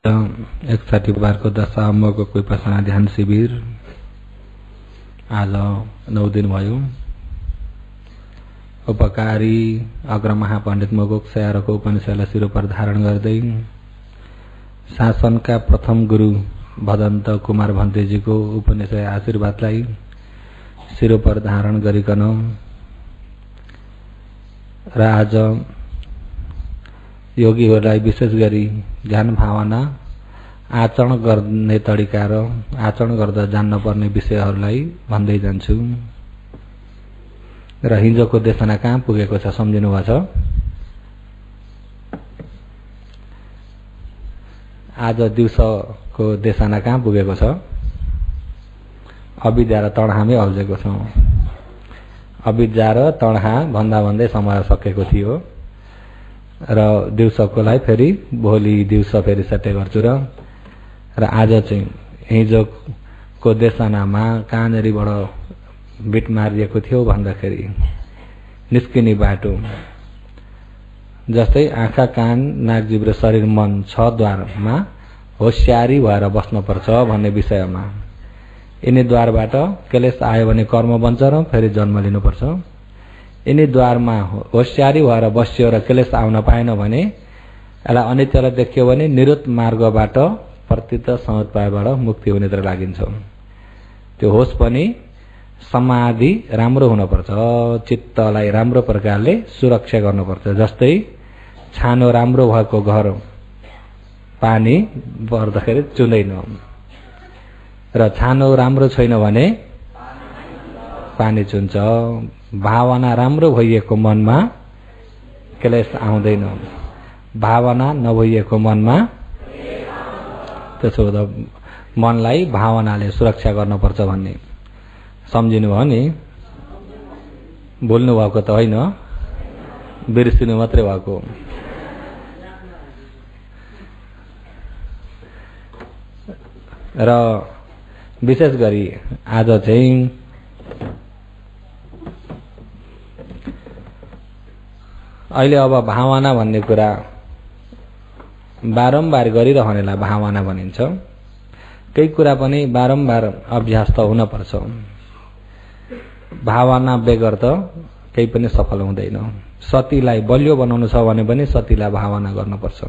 एकसाठी बारको दशा अम्मको कोही पसना ध्यान शिविर आज 9 दिन भयो। उपकारी अग्र महापण्डित मोगोक स्यारको उपनिषदलाई शिरोपर धारण गर्दै शासनका प्रथम गुरु भदन्त कुमार भन्तेजीको उपनिषद आशीर्वादलाई शिरोपर धारण गरिकन र आज योगीहरूलाई विशेष गरी ध्यान भावना आचरण गर्ने तरिका र आचरण गर्दा जान्न पर्ने विषयहरूलाई भन्दै जान्छु। र हिजोको देशना कहाँ पुगेको छ सम्झिनु भएको छ? आज दिउँसोको देशना कहाँ पुगेको छ? अविद्या र तणहामै अल्झेको छौं। अविद्या र तणहा भन्दा भन्दै समय सकेको थियो र दिउँसोकोलाई फेरि भोलि दिउँसो फेरि सेटे गर्छु र आज चाहिँ हिजोको देशनामा कहाँनिरबाट बिट मारिएको थियो भन्दाखेरि निस्किने बाटो जस्तै आँखा कान नाक जिब्रो र शरीर मन 6 द्वारमा होशियारी भएर बस्नुपर्छ भन्ने विषयमा यिनी द्वारबाट क्लेश आयो भने कर्म बन्छ र फेरि जन्म लिनुपर्छ। यिनी द्वारमा होशियारी भएर बस्यो र क्लेश आउन पाएन भने यसलाई अनित्यलाई देखियो भने निरुक्त मार्गबाट प्रतित समुत्पायबाट मुक्ति हुनेतिर लागिन्छ। त्यो होस पनि समाधि राम्रो हुनुपर्छ, चित्तलाई राम्रो प्रकारले सुरक्षा गर्नुपर्छ। जस्तै छानो राम्रो भएको घर पानी पर्दाखेरि चुँदैन र छानो राम्रो छैन भने पानी चुन्छ। भावना राम्रो भइएको मनमा क्लेश आउँदैन, भावना नभइएको मनमा त्यसो हुँदा मनलाई भावनाले सुरक्षा गर्नुपर्छ भन्ने सम्झिनु भयो नि? भुल्नु भएको त होइन, बिर्सिनु मात्रै भएको। र विशेष गरी आज चाहिँ अहिले अब भावना भन्ने कुरा बारम्बार गरिरहनेलाई भावना भनिन्छ। केही कुरा पनि बारम्बार अभ्यास त हुन पर्छ। भावना बेगर त केही पनि सफल हुँदैन। सतीलाई बलियो बनाउनु छ भने पनि सतीलाई भावना गर्नुपर्छ।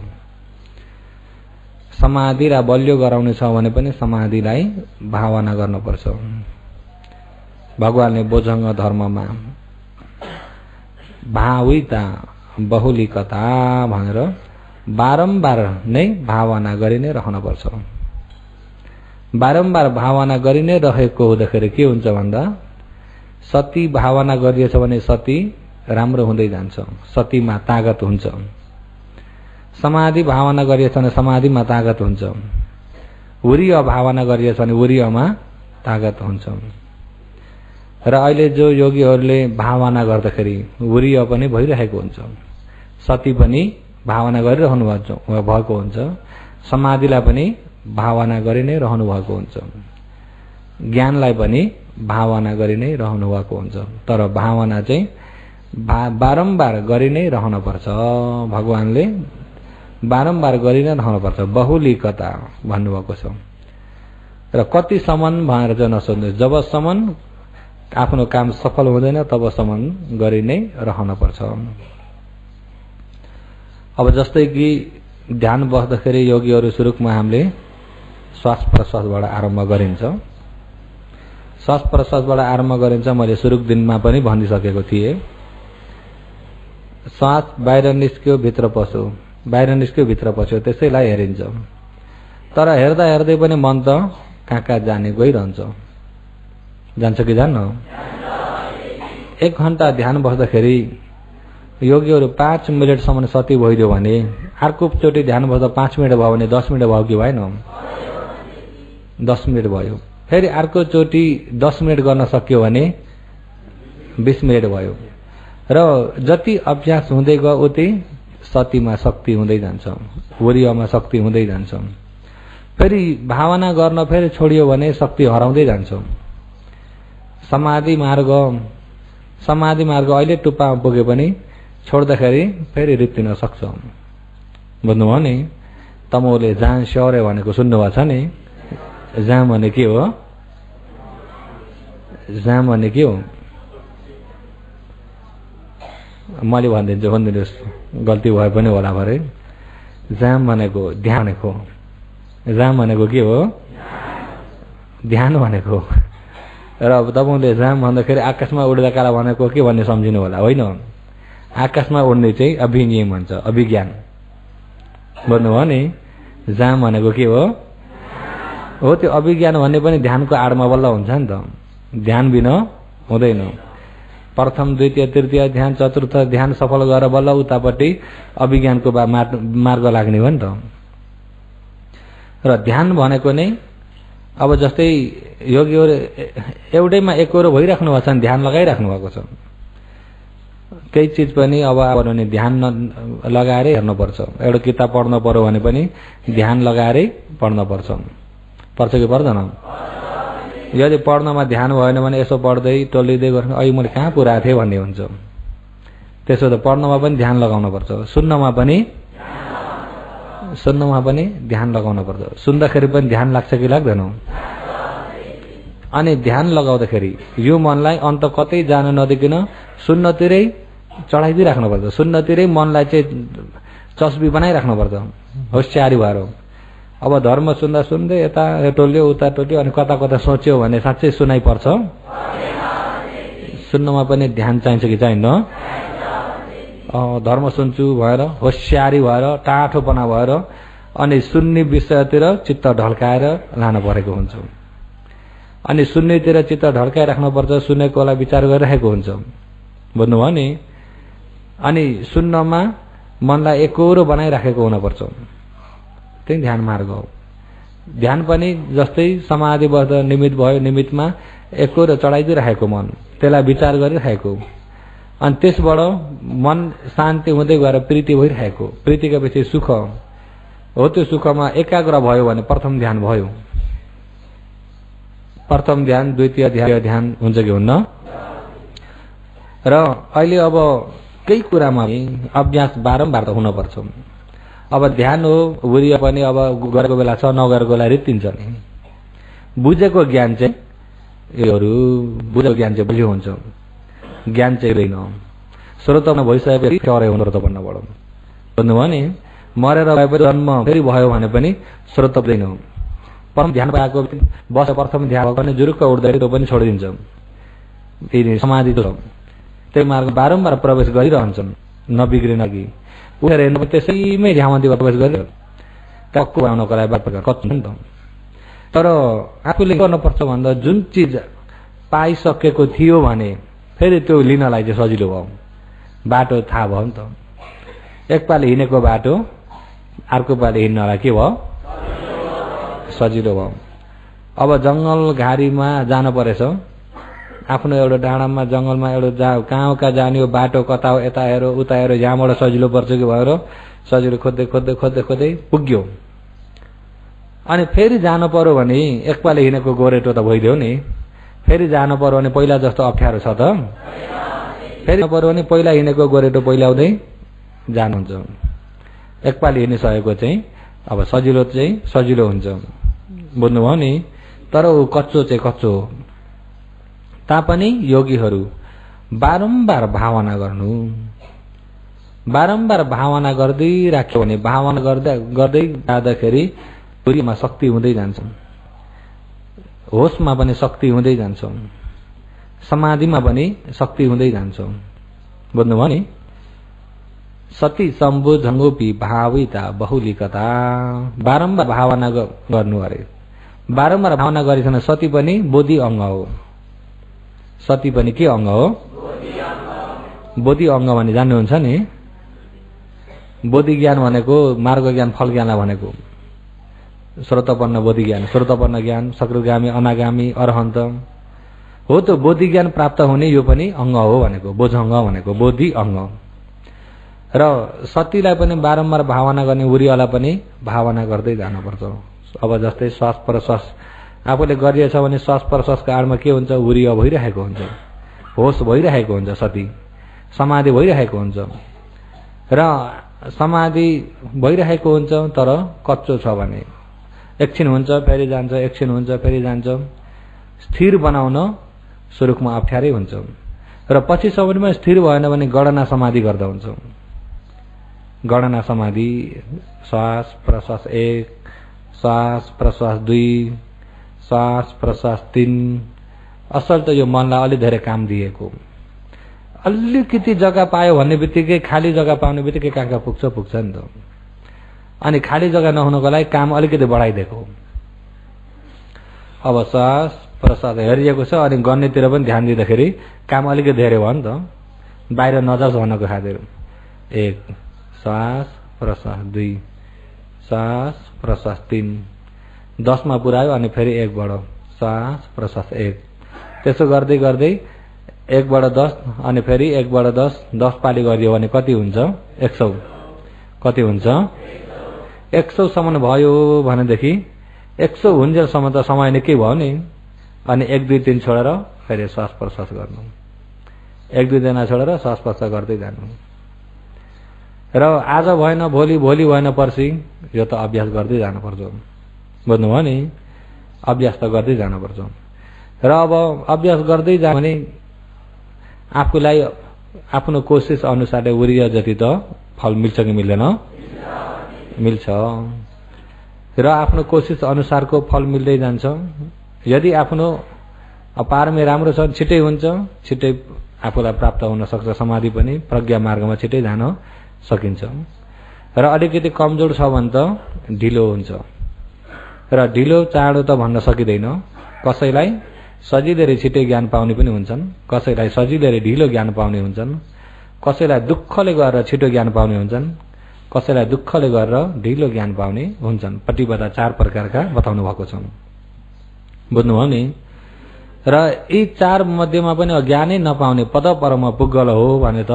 समाधिलाई बलियो गराउनु छ भने पनि समाधिलाई भावना गर्नुपर्छ। भगवानले बोझङ्ग धर्ममा भाविता बहुलिकता भनेर बारम्बार नै भावना गरि नै रहनुपर्छ। बारम्बार भावना गरि नै रहेको हुँदाखेरि के हुन्छ भन्दा सती भावना गरिएछ भने सती राम्रो हुँदै जान्छ, सतीमा तागत हुन्छ। समाधि भावना गरिएछ भने समाधिमा तागत हुन्छ। उरिय भावना गरिएछ भने उरियमा तागत हुन्छ। र अहिले जो योगीहरूले भावना गर्दाखेरि उरिय पनि भइरहेको हुन्छ, सती पनि भावना गरिरहनु भएको हुन्छ, समाधिलाई पनि भावना गरि नै रहनु भएको हुन्छ, ज्ञानलाई पनि भावना गरि नै रहनु भएको हुन्छ। तर भावना चाहिँ बारम्बार गरि नै रहनुपर्छ। भगवानले बारम्बार गरि नै रहनुपर्छ। बहुलिकता भन्नुभएको छ। र कतिसम्म भनेर चाहिँ नसोध्नु, जबसम्म आफ्नो काम सफल हुँदैन तबसम्म गरि नै रहनुपर्छ। अब जस्तै कि ध्यान बस्दाखेरि योगीहरू सुरुमा हामीले श्वास प्रश्वासबाट आरम्भ गरिन्छ। श्वास प्रश्वासबाट आरम्भ गरिन्छ। मैले सुरुको दिनमा पनि भनिसकेको थिएँ। श्वास बाहिर निस्क्यो भित्र पस्यो, बाहिर निस्क्यो भित्र पस्यो, त्यसैलाई हेरिन्छ। तर हेर्दा हेर्दै पनि मन त कहाँ कहाँ जाने गइरहन्छ। जान्छ कि जान्न? 1 घण्टा ध्यान बस्दाखेरि योगीहरू 5 मिनटसम्म सती भइदियो भने अर्को चोटि ध्यान बस्दा 5 मिनट भयो भने 10 मिनट भयो कि भएन? 10 मिनट भयो। फेरि अर्को चोटि 10 मिनट गर्न सक्यो भने 20 मिनट भयो। र जति अभ्यास हुँदै गयो उति सतीमा शक्ति हुँदै जान्छ, उरियमा शक्ति हुँदै जान्छ। फेरि भावना गर्न फेरि छोडियो भने शक्ति हराउँदै जान्छ। समाधि मार्ग अहिले टुप्पामा पुगे पनि छोड्दाखेरि फेरि रित्तिन सक्छ। बुझ्नुभयो नि? तमोले जहाँ स्योर्यो भनेको सुन्नुभएको छ नि। जहाँ भने के हो? जहाँ भने के हो? मैले भनिदिनुहोस्, गल्ती भए पनि होला भरे। जाम भनेको ध्यान भनेको, जाम भनेको के हो? ध्यान भनेको। र अब तपाईले जाम भन्दाखेरि आकाशमा उड्दा काला भनेको के भन्ने सम्झिनु होला, होइन? आकाशमा उड्ने चाहिँ अभिनियम भन्छ, अभिज्ञान भन्नुभयो नि। जाम भनेको के हो? हो त्यो अभिज्ञान भन्ने पनि ध्यानको आडमा बल्ल हुन्छ नि त। ध्यान बिना हुँदैन। प्रथम द्वितीय तृतीय ध्यान चतुर्थ ध्यान सफल गरेर बल्ल उतापट्टि अभिज्ञानको मार्ग लाग्ने हो नि त। र ध्यान भनेको नै अब जस्तै योगीहरु एउटैमा एकरो भइराख्नु भएको छ नि, ध्यान लगाइराख्नु भएको छ। केही चिज पनि अब भने ध्यान लगाएर हेर्नुपर्छ। एउटा किताब पढ्न पर्यो भने पनि ध्यान लगाएरै पढ्न पर्छ। पर्छ कि पर्दैन? यदि पढ्नमा ध्यान भएन भने यसो पढ्दै टोलिँदै गर्नु अहिले मैले कहाँ पुऱ्याएको थिएँ भन्ने हुन्छ। त्यसो त पढ्नमा पनि ध्यान लगाउन पर्छ, सुन्नमा पनि ध्यान लगाउन पर्छ। सुन्दाखेरि पनि ध्यान लाग्छ कि लाग्दैन? अनि ध्यान लगाउँदाखेरि यो मनलाई अन्त कतै जान नदिकन सुन्नतिरै चढाइदिइ राख्नुपर्छ। सुन्नतिरै मनलाई चाहिँ चस्बी बनाइराख्नु पर्छ होशियारी भएर। अब धर्म सुन्दा सुन्दै यता टोल्यो उता टोल्यो अनि कता कता सोच्यो भने साँच्चै सुनाइ पर्छ? सुन्नमा पनि ध्यान चाहिन्छ कि चाहिन्न? धर्म सुन्छु भएर होशियारी भएर टाठोपना भएर अनि सुन्ने विषयतिर चित्त ढल्काएर लान परेको हुन्छ। अनि सुन्नेतिर चित्त ढल्काइराख्नुपर्छ, सुनेकोलाई विचार गरिरहेको हुन्छ। बुझ्नुभयो नि? अनि सुन्नमा मनलाई एकोरो बनाइराखेको हुनुपर्छ। त्यही ध्यान मार्ग हो। ध्यान पनि जस्तै समाधिबद्ध निमित्त भयो, निमित्तमा एकोरो चढाइदिइराखेको मन, त्यसलाई विचार गरिरहेको। अनि त्यसबाट मन शान्ति हुँदै गएर प्रीति भइरहेको, प्रीतिका पछि सुख हो। त्यो सुखमा एकाग्र भयो भने प्रथम ध्यान भयो। प्रथम ध्यान द्वितीय ध्यान हुन्छ कि हुन्न? र अहिले अब केही कुरामा अभ्यास बारम्बार त हुनुपर्छ। अब ध्यान हो बुझियो पनि अब गरेको बेला छ, नगरेको बेला रित्तिन्छ नि। बुझेको ज्ञान चाहिँ योहरू बुझेको ज्ञान चाहिँ बलियो हुन्छ, ज्ञान चाहिँ होइन। श्रोतमा भइसकेपछि करे श्रोतपन्न बढो। भन्नुभयो नि, मरेर गएपछि जन्म फेरि भयो भने पनि श्रोत हुँदैन। प्रथम ध्यान पाएको बस प्रथम ध्यान भएको भने जुरुक्क उठ्दाखेरि त्यो पनि छोडिदिन्छ। फेरि समाधि छ, त्यही मार्ग बारम्बार प्रवेश गरिरहन्छन् नबिग्रिन कि। उठेर हेर्नु त्यसैमै ध्यानमन्दिरमा प्रवेश गरेर टक्को आउनको लागि बाटो कच्छु नि त। तर आफूले गर्नुपर्छ भन्दा जुन चिज पाइसकेको थियो भने फेरि त्यो लिनलाई चाहिँ सजिलो भयो। बाटो थाहा भयो नि त। एकपालि हिँडेको बाटो अर्को पालि हिँड्नलाई के भयो? सजिलो भयो। अब जंगल घारीमा जान परेछ, आफ्नो एउटा डाँडामा जंगलमा एउटा कहाँ जाने बाटो कता हो, यता हेरो उता हेरो, यहाँबाट सजिलो पर्छ कि भएर सजिलो खोज्दै खोज्दै खोज्दै खोज्दै पुग्यो। अनि फेरि जानु पर्यो भने एकपालि हिँडेको गोरेटो त भइदियो नि। फेरि जानु पर्यो भने पहिला जस्तो अप्ठ्यारो छ त? फेरि पर्यो भने पहिला हिँडेको गोरेटो पहिल्याउँदै जानुहुन्छ। एकपालि हिँडिसकेको चाहिँ अब सजिलो हुन्छ। बुझ्नुभयो नि? तर ऊ कच्चो चाहिँ कच्चो हो। तापनि योगीहरू बारम्बार भावना गर्नु, बारम्बार भावना गर्दै राख्यो भने भावना गर्दै जाँदाखेरि तुरीमा शक्ति हुँदै जान्छ, होशमा पनि शक्ति हुँदै जान्छ, समाधिमा पनि शक्ति हुँदै जान्छ। बुझ्नुभयो नि? सती सम्बुझङ्गोपी भाविता बहुलिकता। बारम्बार भावना गर्नु अरे। बारम्बार भावना गरिसकेन सती पनि बोधि अङ्ग हो। सती पनि के अङ्ग हो? बोधि अङ्ग भने जान्नुहुन्छ नि? बोधि ज्ञान भनेको मार्ग ज्ञान फल ज्ञानलाई भनेको। श्रोतपन्न बोधि ज्ञान, श्रोतपन्न ज्ञान, सकृतगामी अनागामी अरहन्त हो। त्यो बोधि ज्ञान प्राप्त हुने यो पनि अङ्ग हो भनेको, बोध अङ्ग भनेको बोधि अङ्ग। र सतीलाई पनि बारम्बार भावना गर्ने, उरीवाला पनि भावना गर्दै जानुपर्छ। अब जस्तै श्वास प्रश्वास आफूले गरिएछ भने श्वास प्रश्वासको आडमा के हुन्छ? उरीय भइरहेको हुन्छ, होस भइरहेको हुन्छ, सती समाधि भइरहेको हुन्छ। र समाधि भइरहेको हुन्छ तर कच्चो छ भने एकछिन हुन्छ फेरि जान्छ, एकछिन हुन्छ फेरि जान्छ। स्थिर बनाउन सुरुकमा अप्ठ्यारै हुन्छ र पछि समयमा स्थिर भएन भने गणना समाधि गर्दा हुन्छ। गणना समाधि श्वास प्रश्वास 1, श्वास प्रश्वास 2, श्वास प्रश्वास 3। असल त यो मनलाई अलि धेरै काम दिएको। अलिकति जग्गा पायो भन्ने बित्तिकै, खाली जग्गा पाउने बित्तिकै कहाँ पुग्छ नि त। अनि खाली जग्गा नहुनको लागि काम अलिकति बढाइदिएको। अब श्वास प्रश्वास हेरिएको छ अनि गर्नेतिर पनि ध्यान दिँदाखेरि काम अलिकति धेरै भयो नि त, बाहिर नजाओस् भन्नको खातिर। 1 श्वास प्रश्वास 2, श्वास प्रश्वास 3, 10 मा पुर्यायो अनि फेरि 1 बाट श्वास प्रश्वास 1। त्यसो गर्दै गर्दै 1 बाट 10 अनि फेरि 1 बाट 10 पाली गरियो भने कति हुन्छ? 100। कति हुन्छ? 100 सम्म भयो भनेदेखि 100 हुन्जेलसम्म त समय निकै भयो नि। अनि 1 2 3 छोडेर फेरि श्वास प्रश्वास गर्नु, 1 2 जना छोडेर श्वास प्रश्वास गर्दै जानु। र आज भएन भोलि, भोलि भएन पर्सि, यो त अभ्यास गर्दै जानुपर्छ। बुझ्नुभयो नि? अभ्यास त गर्दै जानुपर्छ। र अब अभ्यास गर्दै जायो भने आफूलाई आफ्नो कोसिस अनुसारले उरिया जति त फल मिल्छ कि मिल्दैन? मिल्छ। र आफ्नो कोसिस अनुसारको फल मिल्दै जान्छ। यदि आफ्नो पारमी राम्रो छ छिटै हुन्छ, छिटै आफूलाई प्राप्त हुन सक्छ समाधि पनि, प्रज्ञा मार्गमा छिटै जान सकिन्छ। र अलिकति कमजोर छ भने त ढिलो हुन्छ। र ढिलो चाँडो त भन्न सकिँदैन। कसैलाई सजिलै छिटै ज्ञान पाउने पनि हुन्छन्, कसैलाई सजिलै ढिलो ज्ञान पाउने हुन्छन्, कसैलाई दुःखले गरेर छिटो ज्ञान पाउने हुन्छन्, कसैलाई दुःखले गरेर ढिलो ज्ञान पाउने हुन्छन्। प्रतिपदा 4 प्रकारका बताउनु भएको छ। बुझ्नुभयो नि? र यी 4 मध्येमा पनि ज्ञानै नपाउने पद परम पुग्गल हो भने त,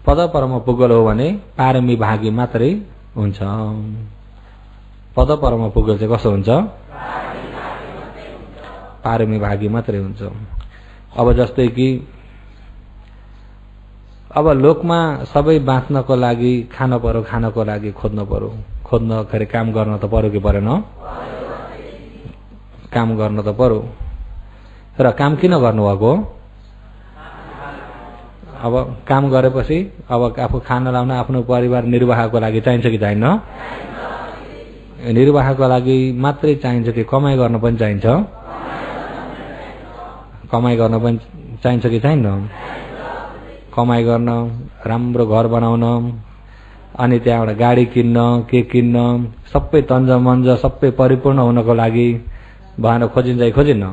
पद परम पुग्गल हो भने पारमी भागी मात्रै हुन्छ। पद परम पुग्गल चाहिँ कसो हुन्छ? पारमी भागी मात्रै हुन्छ। अब जस्तै कि अब लोकमा सबै बाँच्नको लागि खानको लागि खोज्नखेरि काम गर्न त पर्यो कि परेन? काम गर्न त पर्यो। र काम किन गर्नुभएको? अब काम गरेपछि अब आफू खाना लाउन, आफ्नो परिवार निर्वाहको लागि चाहिन्छ कि चाहिन्न? निर्वाहको लागि मात्रै चाहिन्छ कि कमाइ गर्न पनि चाहिन्छ? कमाइ गर्न पनि चाहिन्छ कि चाहिन्न? कमाइ गर्न, राम्रो घर बनाउन, अनि त्यहाँबाट गाडी किन्न, के किन्न, सबै तन्ज मन्ज सबै परिपूर्ण हुनको लागि भएन खोजिन्छ कि खोजिन्न?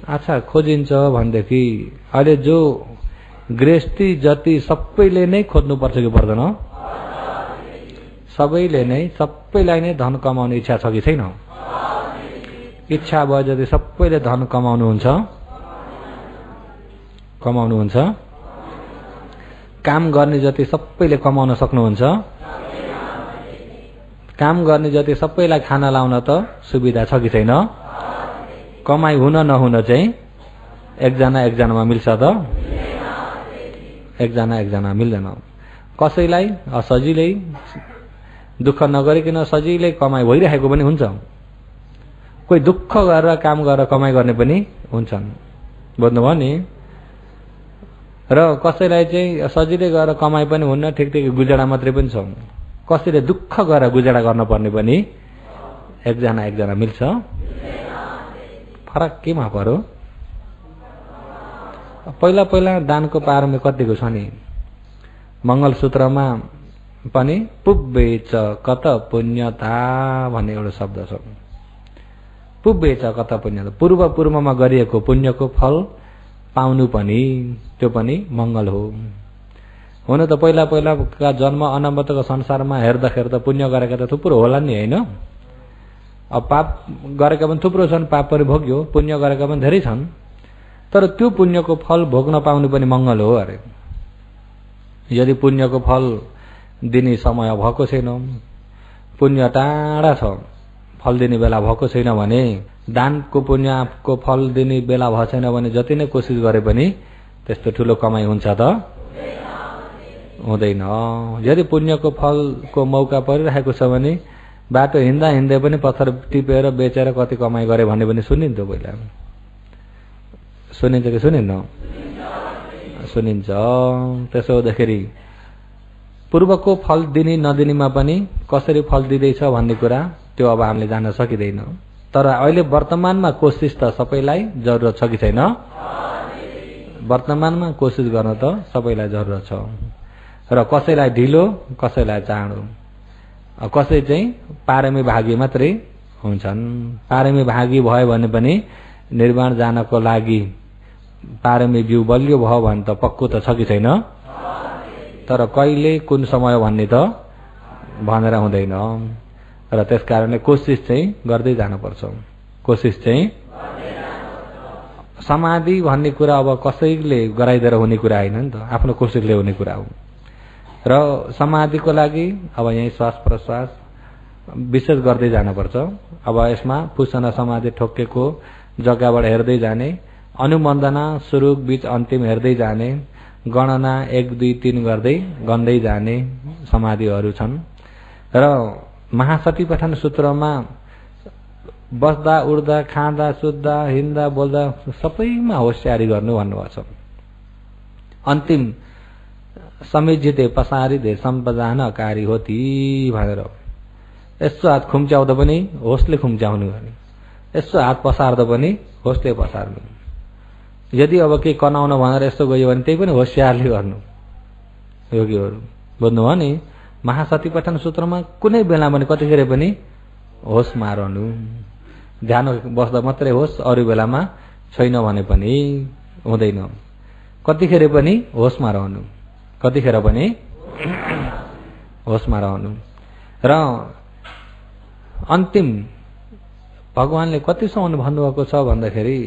अच्छा, खोजिन्छ भनेदेखि अहिले जो गृहस्थी जति सबैले नै खोज्नुपर्छ कि पर्दैन? सबैलाई नै धन कमाउने इच्छा छ कि छैन? इच्छा भयो जति सबैले धन कमाउनुहुन्छ। काम गर्ने जति सबैले कमाउन सक्नुहुन्छ। काम गर्ने जति सबैलाई खाना लाउन त सुविधा छ कि छैन? कमाई हुन नहुन चाहिँ एकजनामा मिल्छ त? एकजना मिल्दैन। कसैलाई सजिलै दुःख नगरिकन सजिलै कमाई भइरहेको पनि हुन्छ। कोही दुःख गरेर काम गरेर कमाई गर्ने पनि हुन्छन्। बुझ्नुभयो नि? र कसैलाई चाहिँ सजिलै गरेर कमाई पनि हुन्न, ठिक गुजारा मात्रै पनि छ। कसैले दुःख गरेर गुजारा गर्नुपर्ने पनि एकजना मिल्छ। फरक केमा पर्यो? पहिला दानको पारमी कतिको छ नि? मङ्गलसूत्रमा पनि पुब्बेच कत पुण्यता भन्ने एउटा शब्द छ। पुब्बेच कत पुण्यता, पूर्वमा गरिएको पुण्यको फल पाउनु पनि त्यो पनि मङ्गल हो। हुन त पहिलाका जन्म अनवतको संसारमा हेर्दा पुण्य गरेका त थुप्रो होला नि, होइन? अब पाप गरेका पनि थुप्रो छन्, पाप पनि भोग्यो, पुण्य गरेका पनि धेरै छन्। तर त्यो पुण्यको फल भोग्न पाउनु पनि मङ्गल हो अरे। यदि पुण्यको फल दिने समय भएको छैन, पुण्य टाढा छ, फल दिने बेला भएको छैन भने, दानको पुण्यको फल दिने बेला भएको छैन भने जति नै कोसिस गरे पनि त्यस्तो ठुलो कमाई हुन्छ त? हुँदैन। यदि पुण्यको फलको मौका परिरहेको छ भने बाटो हिँड्दा हिँड्दै पनि पत्थर टिपेर बेचेर कति कमाइ गरे भन्ने पनि सुनिन्थ्यो पहिला। सुनिन्छ कि सुनिन्न? सुनिन्छ। त्यसो हुँदाखेरि पूर्वको फल दिने नदिनेमा पनि कसरी फल दिँदैछ भन्ने कुरा त्यो अब हामीले जान्न सकिँदैन। तर अहिले वर्तमानमा कोसिस त सबैलाई जरुरत छ कि छैन? वर्तमानमा कोसिस गर्न त सबैलाई जरुरत छ। र कसैलाई ढिलो कसैलाई चाँडो, कसै चाहिँ पारमी भागी मात्रै हुन्छन्। पारमी भागी भयो भने पनि निर्वाण जानको लागि पारमी बिउ बलियो भयो भने त पक्को त छ कि छैन? तर कहिले कुन समय भन्ने त भनेर हुँदैन। र त्यसकारणले कोसिस चाहिँ गर्दै जानुपर्छ। कोसिस चाहिँ समाधि भन्ने कुरा अब कसैले गराइदिएर हुने कुरा होइन नि त, आफ्नो कोसिसले हुने कुरा हो। र समाधिको लागि अब यही श्वास प्रश्वास विशेष गर्दै जानुपर्छ। अब यसमा पुसना समाधि ठोकेको जग्गाबाट हेर्दै जाने, अनुमन्दना सुरु बीच अन्तिम हेर्दै जाने, गणना 1 2 3 गर्दै गन्दै जाने समाधिहरू छन्। र महासतिपठन सूत्रमा बस्दा उड्दा खाँदा सुत्दा हिँड्दा बोल्दा सबैमा होशियारी गर्नु भन्नुभएको छ। अन्तिम समिजिते पसारिदे सम्पदानकारी होती भनेर यसो हात खुम्च्याउँदा पनि होसले खुम्च्याउनु भने, यसो हात पसार्दा पनि होसले पसार्नु। यदि अब केही कनाउन भनेर यस्तो गयो भने त्यही पनि होशियारले गर्नु। योगीहरू बुझ्नुभयो नि? महासतिपठन सूत्रमा कुनै बेला पनि कतिखेर पनि होसमा रहनु। ध्यान बस्दा मात्रै होस, अरू बेलामा छैन भने पनि हुँदैन। कतिखेर पनि होसमा रहनु, कतिखेर पनि होसमा रहनु। र अन्तिम भगवानले कतिसम्म भन्नुभएको छ भन्दाखेरि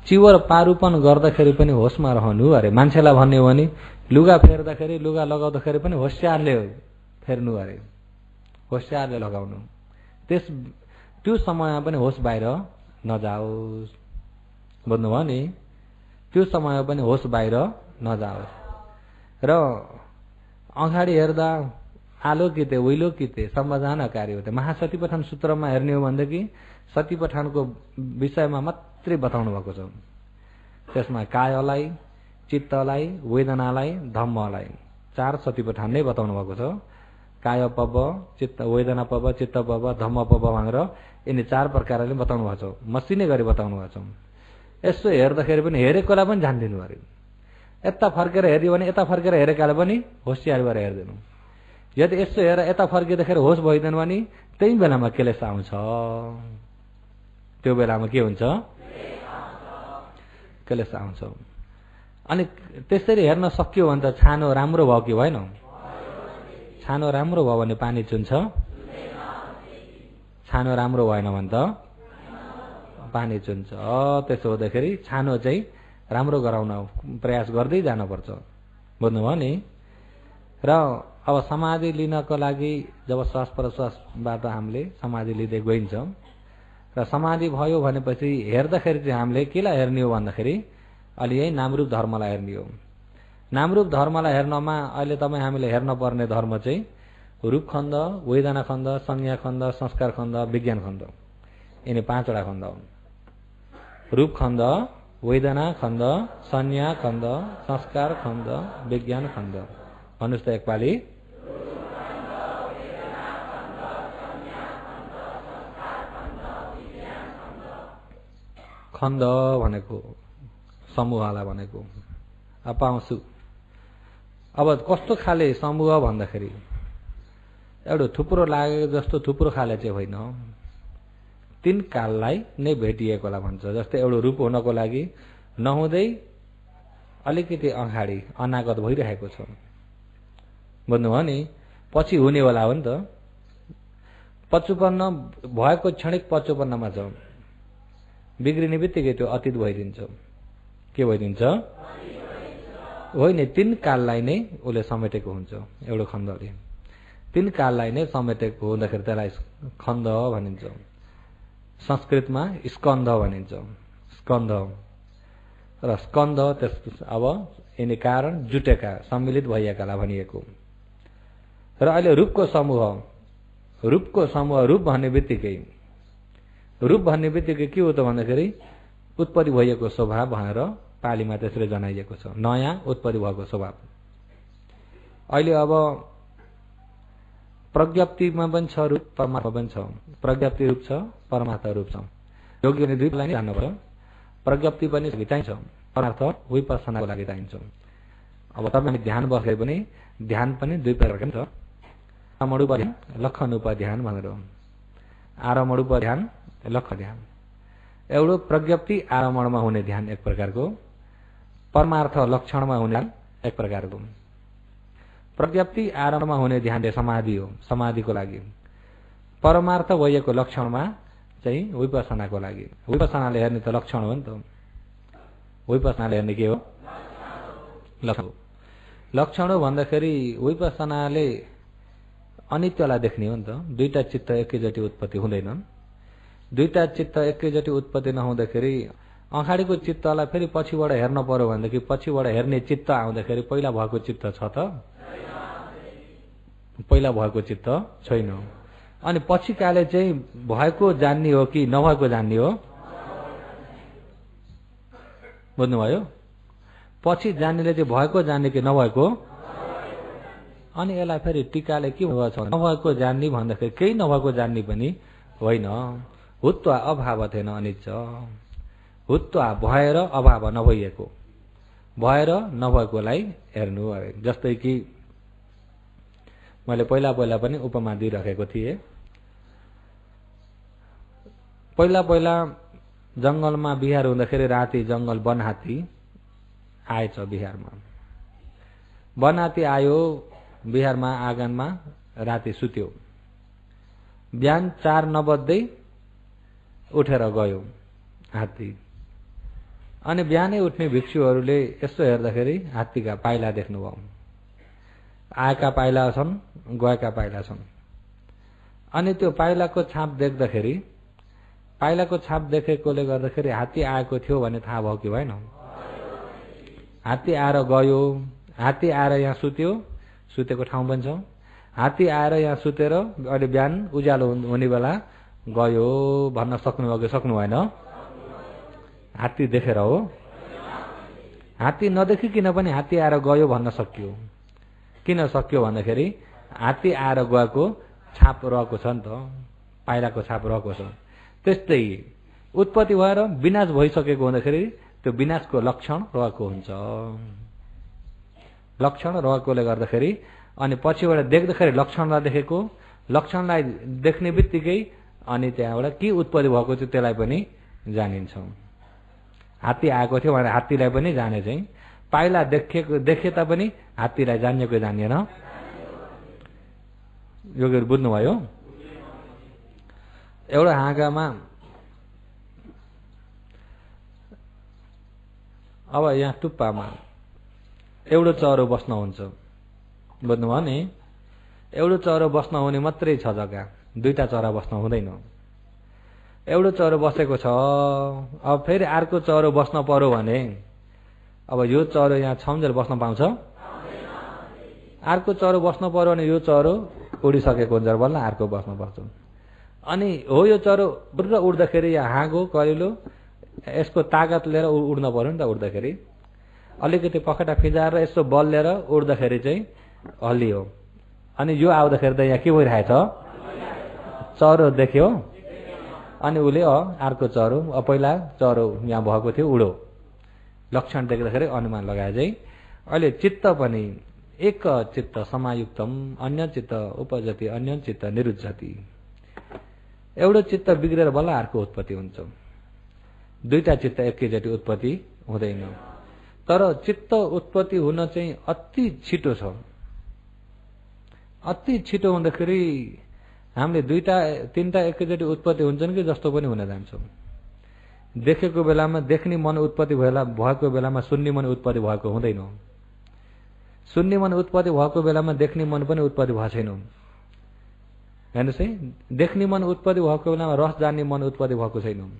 चिवर पारुपन गर्दाखेरि पनि होसमा रहनु अरे। मान्छेलाई भन्ने हो भने लुगा फेर्दाखेरि लुगा लगाउँदाखेरि पनि होशियारले फेर्नु अरे, होशियारले लगाउनु। त्यो समयमा पनि होस बाहिर नजाओस्। बुझ्नुभयो नि? त्यो समयमा पनि होस बाहिर नजाओस्। र अगाडि हेर्दा आलोकिते उइलोकिते सम्बधानकारी होते। महासतिपठन सूत्रमा हेर्ने हो भनेदेखि सतिपठनको विषयमा मात्रै बताउनु भएको छ। त्यसमा कायलाई, चित्तलाई, वेदनालाई, धम्मलाई 4 सतिपठन नै बताउनु भएको छ। काय पव, चित्त वेदना पव, चित्त पव, धम्म पव भनेर यिनी 4 प्रकारले बताउनु भएको छ। मसिनै गरी बताउनु भएको छ। यसो हेर्दाखेरि पनि हेरेकोलाई पनि ध्यान दिनु अरे। यता फर्केर हेर्यो भने यता फर्केर हेरेकाले पनि होशियार भएर हेर्दिनु। यदि यसो हेर यता फर्किँदाखेरि होस भइदिनु भने त्यही बेलामा क्लेश आउँछ। त्यो बेलामा के हुन्छ? क्लेश आउँछ। अनि त्यसरी हेर्न सकियो भने त छानो राम्रो भयो कि भएन? छानो राम्रो भयो भने पानी चुन्छ? छानो राम्रो भएन भने त पानी चुन्छ। त्यसो हुँदाखेरि छानो चाहिँ राम्रो गराउन प्रयास गर्दै जानुपर्छ। बुझ्नुभयो नि? र अब समाधि लिनको लागि जब श्वास प्रश्वासबाट हामीले समाधि लिँदै गइन्छ र समाधि भयो भनेपछि हेर्दाखेरि चाहिँ हामीले केलाई हेर्ने हो भन्दाखेरि अलि यही नामरूप धर्मलाई हेर्ने हो। नामरूप धर्मलाई हेर्नमा अहिले तपाईँ हामीले हेर्न पर्ने धर्म चाहिँ रूप खण्ड, वेदना खण्ड, संज्ञा खण्ड, संस्कार खण्ड, विज्ञान खण्ड। यिनी 5वटा खण्ड हुन्। रूप खण्ड, वेदना खण्ड, संज्ञा खण्ड, संस्कार खण्ड, विज्ञान खण्ड। भन्नुहोस् त एकपालि। खण्ड भनेको समूहलाई भनेको पाउँछु। अब कस्तो खाले समूह भन्दाखेरि एउटा थुप्रो लागेको जस्तो थुप्रो खाले चाहिँ होइन। 3 काललाई नै भेटिएकोलाई भन्छ। जस्तै एउटा रूप हुनको लागि नहुँदै अलिकति अगाडि अनागत भइरहेको छ। बुझ्नुभयो नि? पछि हुनेवाला हो नि त। पचुपन्न भएको क्षणिक पचुपन्नमा छ। बिग्रिने बित्तिकै त्यो अतीत भइदिन्छ। के भइदिन्छ? होइन, 3 काललाई नै उसले समेटेको हुन्छ एउटा खण्डले। 3 काललाई नै समेटेको हुँदाखेरि त्यसलाई खण्ड भनिन्छ। संस्कृतमा स्कन्ध भनिन्छ। स्कन्ध। र स्कन्ध त्यस अब यिनी कारण जुटेका सम्मिलित भइएकालाई भनिएको। र अहिले रूपको समूह रूप भन्ने बित्तिकै के हो त भन्दाखेरि उत्पत्ति भइएको स्वभाव भनेर पालीमा त्यसरी जनाइएको छ, नयाँ उत्पत्ति भएको स्वभाव। अहिले अब प्रज्ञप्तिमा पनि छ रूप, परमात्मा पनि छ। प्रज्ञप्ति रूप छ, परमात्मा रूप छ। योगीले दुईलाई नै जान्नुपर्छ। प्रज्ञप्ति पनि चाहिन्छ, परमार्थ विपස්සनाको लागि चाहिन्छ। अब तपाईँ ध्यान बसेर पनि ध्यान पनि दुई प्रकारको छ, आरमणुप ध्यान, लक्षणुप ध्यान भनेर। आरमणुप ध्यान, लक्ष्य ध्यान। एउटा प्रज्ञप्ति आरमणमा हुने ध्यान एक प्रकारको, परमार्थ लक्षणमा हुने ध्यान एक प्रकारको। प्रज्ञप्ति आरम्भमा हुने ध्यान समाधि हो, समाधिको लागि। परमार्थ भइएको लक्षणमा चाहिँ विपස්සनाको लागि। विपස්සनाले हेर्ने त लक्षण हो नि त। विपස්සनाले हेर्ने के हो? लक्षण। लक्षण हो भन्दाखेरि विपස්සनाले अनित्यलाई देख्ने हो नि त। दुईटा चित्त एकैचोटि उत्पत्ति हुँदैनन्। दुईटा चित्त एकैचोटि उत्पत्ति नहुँदाखेरि अगाडिको चित्तलाई फेरि पछिबाट हेर्न पर्यो भनेदेखि पछिबाट हेर्ने चित्त आउँदाखेरि पहिला भएको चित्त छ त? पहिला भएको चित्त छैन। अनि पछिकाले चाहिँ भएको जान्ने हो कि नभएको जान्ने हो? बुझ्नुभयो? पछि जान्नेले चाहिँ भएको जान्ने कि नभएको? अनि यसलाई फेरि टीकाले के भन्छ? नभएको जान्ने भन्दाखेरि केही नभएको जान्ने पनि होइन। हुत्वा अभाव थिएन अनिच्च। हुत्वा भएर अभाव नभइएको, भएर नभएकोलाई हेर्नु। जस्तै कि मैले पहिला पनि उपमा दिइराखेको थिएँ। पहिला जंगलमा बिहार हुँदाखेरि राति जंगल वनहात्ती आएछ बिहारमा। वनहात्ती आयो बिहारमा आँगनमा, राति सुत्यो। बिहान 4 नबज्दै उठेर गयो हात्ती। अनि बिहानै उठ्ने भिक्षुहरूले यसो हेर्दाखेरि हात्तीका पाइला देख्नुभयो। आएका पाइला छन्, गएका पाइला छन्। अनि त्यो पाइलाको छाप देख्दाखेरि, पाइलाको छाप देखेकोले गर्दाखेरि हात्ती आएको थियो भन्ने थाहा भयो कि भएन? हात्ती आएर गयो, हात्ती आएर यहाँ सुत्यो, सुतेको ठाउँ पनि छ। हात्ती आएर यहाँ सुतेर अहिले बिहान उज्यालो हुने बेला गयो भन्न सक्नुभयो कि सक्नु भएन? हात्ती देखेर हो। हात्ती नदेखिकन पनि हात्ती आएर गयो भन्न सकियो। किन सक्यो भन्दाखेरि हात्ती आएर गएको छाप रहेको छ नि त, पाइलाको छाप रहेको छ। त्यस्तै उत्पत्ति भएर विनाश भइसकेको हुँदाखेरि त्यो विनाशको लक्षण रहेको हुन्छ। लक्षण रहेकोले गर्दाखेरि अनि पछिबाट देख्दाखेरि लक्षणलाई देखेको, लक्षणलाई देख्ने बित्तिकै अनि त्यहाँबाट के उत्पत्ति भएको थियो त्यसलाई पनि जानिन्छ। हात्ती आएको थियो भनेर हात्तीलाई पनि जाने चाहिँ, पाइला देखे तापनि हात्तीलाई जानिएको जानिएन। योगीहरू बुझ्नुभयो? एउटा हाँगामा अब यहाँ टुप्पामा एउटा चरो बस्न हुन्छ। बुझ्नुभयो नि? एउटा चरो बस्न हुने मात्रै छ जग्गा, दुईटा चरा बस्न हुँदैन। एउटा चरो बसेको छ, अब फेरि अर्को चरो बस्न पर्यो भने अब यो चरो यहाँ छन्जेल बस्न पाउँछ? अर्को चरो बस्न पर्यो भने यो चरो उडिसकेको हुन्छ, बल्ल अर्को बस्न पर्छ। अनि हो यो चरो बुर्र उड्दाखेरि यहाँ हाँगो कलिलो यसको तागत लिएर उड्न पर्यो नि त। उड्दाखेरि अलिकति पखेटा फिजाएर यसो बल लिएर उड्दाखेरि चाहिँ हल्लियो। अनि यो आउँदाखेरि त यहाँ के भइरहेछ? चरो देख्यो अनि उसले अर्को चरो, पहिला चरो यहाँ भएको थियो उडो। लक्षण देख्दाखेरि अनुमान लगाए चाहिँ अहिले चित्त पनि एक चित्त समायुक्तम अन्य चित्त उपजति अन्य चित्त निरुद्धति। एउटा चित्त बिग्रेर बल्ल अर्को उत्पत्ति हुन्छ। दुईटा चित्त एकैचोटि उत्पत्ति हुँदैन। तर चित्त उत्पत्ति हुन चाहिँ अति छिटो छ। अति छिटो हुँदाखेरि हामीले दुईटा तीनटा एकैचोटि उत्पत्ति हुन्छन् कि जस्तो पनि हुन जान्छौँ। देखेको बेलामा देख्ने मन उत्पत्ति भएको बेलामा सुन्ने मन उत्पत्ति भएको हुँदैन। सुन्ने मन उत्पत्ति भएको बेलामा देख्ने मन पनि उत्पत्ति भएको छैन। हेर्नुहोस् है, देख्ने मन उत्पत्ति भएको बेलामा रस जान्ने मन उत्पत्ति भएको छैन।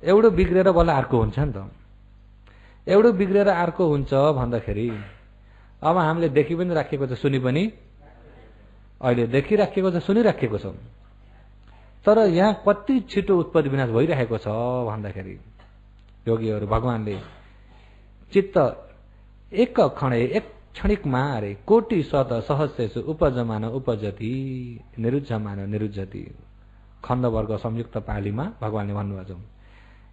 एउटा बिग्रेर बल्ल अर्को हुन्छ नि त। एउटो बिग्रेर अर्को हुन्छ भन्दाखेरि अब हामीले देखि पनि राखेको छ, सुनि पनि अहिले देखिराखेको छ, सुनिराखेको छ। तर यहाँ कति छिटो उत्पत्ति विनाश भइरहेको छ भन्दाखेरि योगीहरू भगवानले चित्त एक क्षण एक क्षणिकमा अरे कोटि शत सहस्रेषु उपजमान उपजति निरुद्धमान निरुद्धति खण्ड वर्ग संयुक्त पालीमा भगवानले भन्नुभएको छ।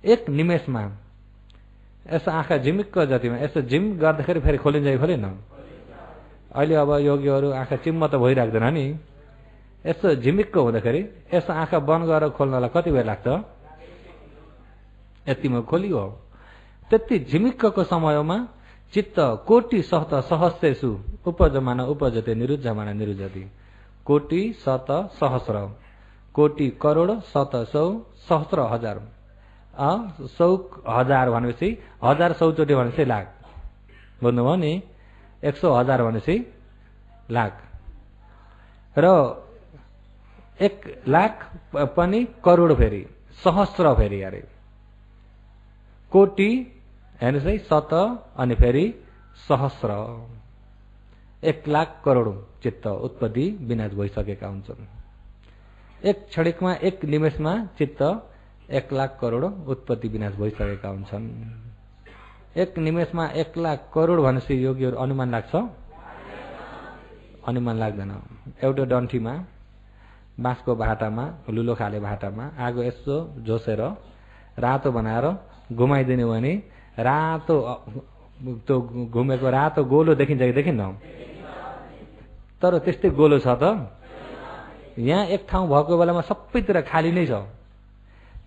एक निमेषमा यसो आँखा झिमिक्क जतिमा यसो झिम गर्दाखेरि फेरि खोलिन्छ खोलेन। अहिले अब योगीहरू आँखा चिम्म त भइराख्दैन नि, यसो झिमिक्क हुँदाखेरि यसो आँखा बन्द गरेर खोल्नलाई कति बेर लाग्छ? यतिमा खोलियो। त्यति झिमिक्कको समयमा चित्त कोटि शत सहस्रेषु उपजमान उपजते निरुद्धमान निरुद्धति कोटि शत सहस्र कोटि करोड शत सौ सहस्र हजार 100,000 भनेपछि 1000 चोटि भनेपछि लाख बुझ्नुभयो नि। 100,000 भनेपछि लाख र 1,00,000 पनि करोड फेरि सहस्र फेरि अरे कोटि हेर्नुहोस् है शत अनि फेरि सहस्र 1,00,000 करोड चित्त उत्पत्ति विनाश भइसकेका हुन्छन्। एक क्षणिकमा एक निमेषमा चित्त 1,00,000 करोड उत्पत्ति विनाश भइसकेका हुन्छन्। एक निमेषमा 1,00,000 करोड भनेपछि योगीहरू अनुमान लाग्छ? अनुमान लाग्दैन। एउटा डन्ठीमा बाँसको भाटामा लुलो खाले भाटामा आगो यसो झोसेर रातो बनाएर घुमाइदिने भने रातो त्यो घुमेको रातो गोलो देखिन्छ कि देखिन्न? तर त्यस्तै गोलो छ त? यहाँ एक ठाउँ भएको बेलामा सबैतिर खाली नै छ।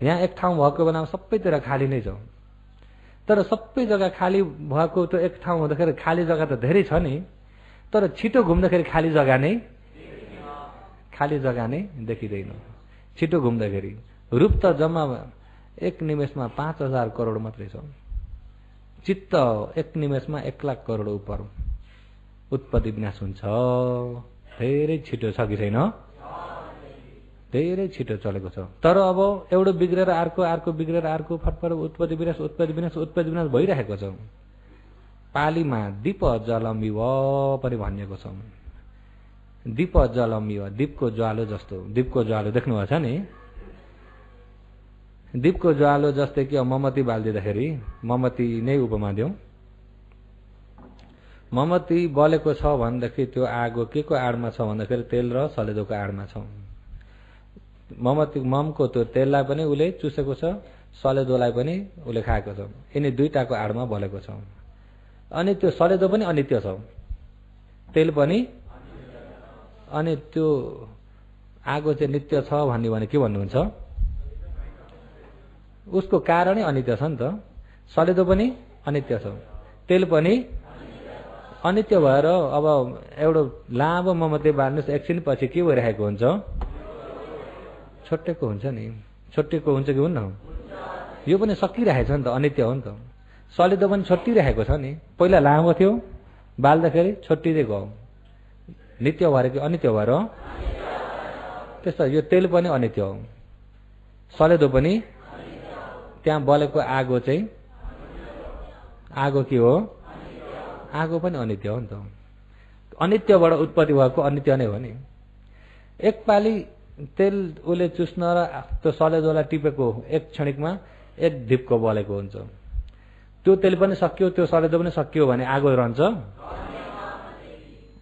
यहाँ एक ठाउँ भएको बेलामा सबैतिर खाली नै छ। तर सबै जग्गा खाली भएको त्यो एक ठाउँ हुँदाखेरि खाली जग्गा त धेरै छ नि, तर छिटो घुम्दाखेरि खाली जग्गा नै देखिँदैन। छिटो घुम्दाखेरि रूप त जम्मा एक निमेषमा 5,000 करोड मात्रै छ। चित्त एक निमेषमा 1,00,000 करोड उपर उत्पत्ति विनाश हुन्छ। धेरै छिटो छ कि छैन? धेरै छिटो चलेको छ। तर अब एउटा बिग्रेर अर्को अर्को बिग्रेर अर्को फटफट उत्पत्ति विनाश भइरहेको छ। पालीमा दीप जलमिव पनि भनिएको छ। दीप जलमिव दीपको ज्वालो जस्तो। दीपको ज्वालो देख्नुभएको छ नि? दीपको ज्वालो जस्तै कि मोमबत्ती बालिदिँदाखेरि मोमबत्ती नै उपमा दिउँ। मोमबत्ती बलेको छ भनेदेखि त्यो आगो के को आडमा छ भन्दाखेरि तेल र सलेदोको आडमा छ। मोमबत्ती ममको त्यो तेललाई पनि उसले चुसेको छ, सलेदोलाई पनि उसले खाएको छ। यिनी दुईटाको आडमा बलेको छ। अनि त्यो सलेदो पनि अनित्य छ, तेल पनि। अनि त्यो आगो चाहिँ नित्य छ भन्ने भने के भन्नुहुन्छ? उसको कारणै अनित्य छ नि त। सलेदो पनि अनित्य छ, तेल पनि अनित्य भएर अब एउटा लामो मोमबत्ती बाल्नुहोस्, एकछिन पछि के भइरहेको हुन्छ? छोटेको हुन्छ नि। छोटेको हुन्छ कि हुन्न? यो पनि सकिरहेको छ नि त, अनित्य हो नि त। सलेदो पनि छोटिरहेको छ नि। पहिला लामो थियो, बाल्दाखेरि छोटिँदै गयो, नित्य भएर कि अनित्य भएर? त्यस्तो यो तेल पनि अनित्य हो, सलेदो पनि। त्यहाँ बलेको आगो चाहिँ आगो के हो? आगो पनि अनित्य हो नि त। अनित्यबाट उत्पत्ति भएको अनित्य नै हो नि। एक पाली तेल उसले चुस्न र त्यो सलेदोलाई टिपेको एक क्षणिकमा एक ढिपको बलेको हुन्छ। त्यो तेल पनि सकियो, त्यो सलेदो पनि सकियो भने आगो रहन्छ?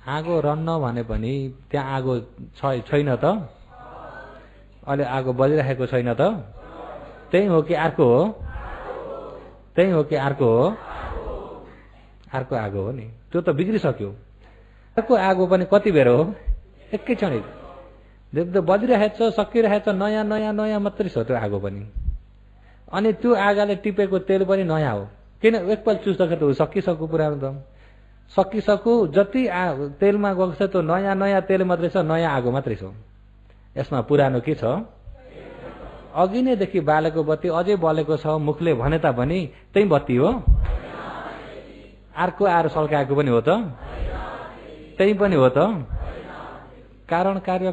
आगो रहन्न भने पनि त्यहाँ आगो छैन त? अहिले आगो बलिरहेको छैन त? त्यही हो कि अर्को हो? त्यही हो कि अर्को हो? अर्को आगो हो नि। त्यो त बिग्रिसक्यो। अर्को आगो पनि कति बेर हो? एकै क्षणिक देख्दा बलिरहेछ, सकिरहेछ, नयाँ नयाँ नयाँ मात्रै छ त्यो आगो पनि। अनि त्यो आगाले टिपेको तेल पनि नयाँ हो। किन? एकपल्ट चुस्दाखेरि त सकिसक्यो पुरानो त। सकिसक्यो, जति तेलमा गएको छ त्यो नयाँ नयाँ तेल मात्रै छ, नयाँ आगो मात्रै छ। यसमा पुरानो के छ? अघि नैदेखि बालेको बत्ती अझै बलेको छ, मुखले भने तापनि त्यही बत्ती हो। अर्को आएर सल्काएको पनि हो त? त्यही पनि हो त? कारण कार्य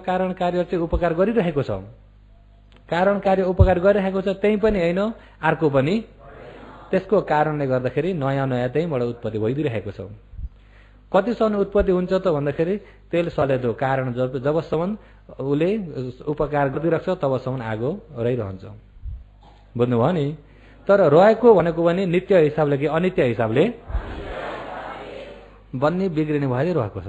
चाहिँ उपकार गरिरहेको छ। कारण कार्य उपकार गरिरहेको छ, त्यही पनि होइन, अर्को पनि। त्यसको कारणले गर्दाखेरि नयाँ नयाँ त्यहीँबाट उत्पत्ति भइदिरहेको छ। कतिसम्म उत्पत्ति हुन्छ त भन्दाखेरि तेल सलेदो कारण जबसम्म उसले उपकार गरिदिरहेको छ तबसम्म आगो रहिरहन्छ। बुझ्नुभयो नि? तर रहेको भनेको पनि नित्य हिसाबले कि अनित्य हिसाबले बन्ने बिग्रिने भएर रहेको छ।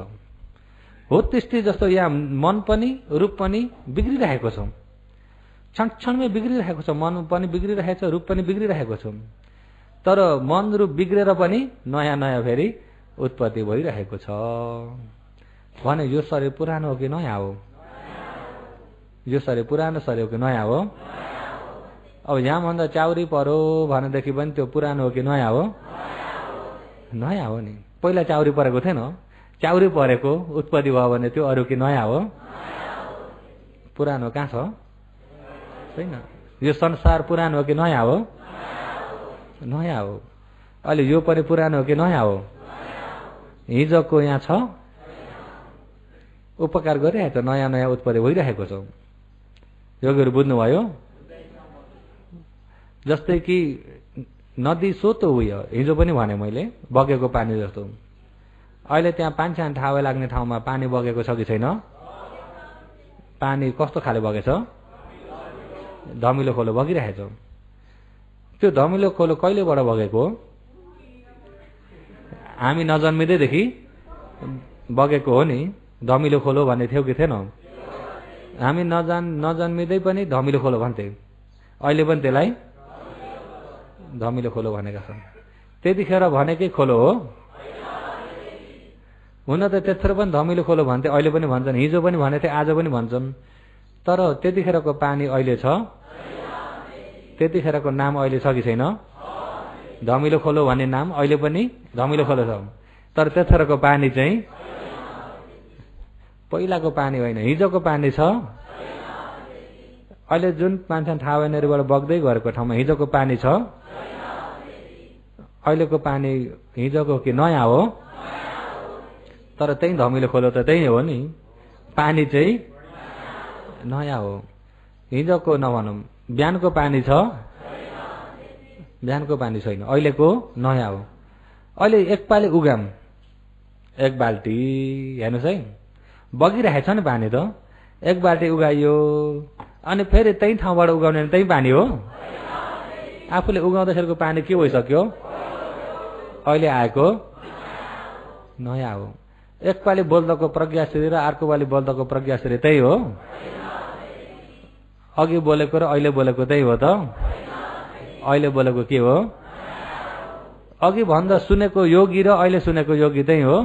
हो त्यस्तै जस्तो यहाँ मन पनि रूप पनि बिग्रिरहेको छ, क्षण क्षणमै बिग्रिरहेको छ। मन पनि बिग्रिरहेको छ, रूप पनि बिग्रिरहेको छ। तर मन रूप बिग्रेर पनि नयाँ नयाँ फेरि उत्पत्ति भइरहेको छ भने यो शरीर पुरानो हो कि नयाँ हो? यो शरीर पुरानो शरीर हो कि नयाँ हो? अब यहाँ भन्दा चाउरी पर्यो भनेदेखि पनि त्यो पुरानो हो कि नयाँ हो? नयाँ हो नि। पहिला चाउरी परेको थिएन, चाउरी परेको उत्पत्ति भयो भने त्यो अरू कि नयाँ हो? पुरानो कहाँ छ? छैन। यो संसार पुरानो हो कि नयाँ हो? नयाँ हो। अहिले यो पनि पुरानो हो कि नयाँ हो? हिजोको यहाँ छ, उपकार गरिरहेको छ, नयाँ नयाँ उत्पत्ति भइरहेको छ। योगीहरू बुझ्नुभयो? जस्तै कि नदी सोतो उयो हिजो पनि भने मैले बगेको पानी जस्तो। अहिले त्यहाँ पानी ठाउँ लाग्ने ठाउँमा पानी बगेको छ कि छैन? पानी कस्तो खाले बगेछ? धमिलो खोलो बगिरहेछ। त्यो धमिलो खोलो कहिलेबाट बगेको? हामी नजन्मिँदैदेखि बगेको हो नि। धमिलो खोलो भन्ने थियो कि थिएन? हामी नजन्मिँदै पनि धमिलो खोलो भन्थे, अहिले पनि त्यसलाई धमिलो खोलो भनेका छन्। त्यतिखेर भनेकै खोलो हो? हुन त त्यत्रो पनि धमिलो खोलो भन्थे, अहिले पनि भन्छन्, हिजो पनि भनेथे, आज पनि भन्छन्। तर त्यतिखेरको पानी अहिले छ? त्यतिखेरको नाम अहिले छ कि छैन? धमिलो खोलो भन्ने नाम अहिले पनि धमिलो खोलो छ। तर त्यतिखेरको पानी चाहिँ पहिलाको पानी होइन, हिजोको पानी छ। अहिले जुन मान्छे ठाउँबाट बग्दै गरेको ठाउँमा हिजोको पानी छ? अहिलेको पानी हिजोको कि नयाँ हो? तर त्यही धमिलो खोलो त त्यही हो नि। पानी चाहिँ नयाँ हो। हिजोको नभनौँ, बिहानको पानी छ? बिहानको पानी छैन, अहिलेको नयाँ हो। अहिले एकपाली उगाम, एक बाल्टी हेर्नुहोस् है, बगिरहेछ नि पानी त। एक बाल्टी उगाइयो अनि फेरि त्यही ठाउँबाट उगाउने त्यही पानी हो? आफूले उगाउँदाखेरिको पानी के भइसक्यो? अहिले आएको नयाँ हो। एकपाली बोल्दाको प्रज्ञाश्री र अर्को पालि बोल्दाको प्रज्ञाश्री त्यही हो? अघि बोलेको र अहिले बोलेको त्यही हो त? अहिले बोलेको के हो? अघि भन्दा सुनेको योगी र अहिले सुनेको योगी त्यही हो?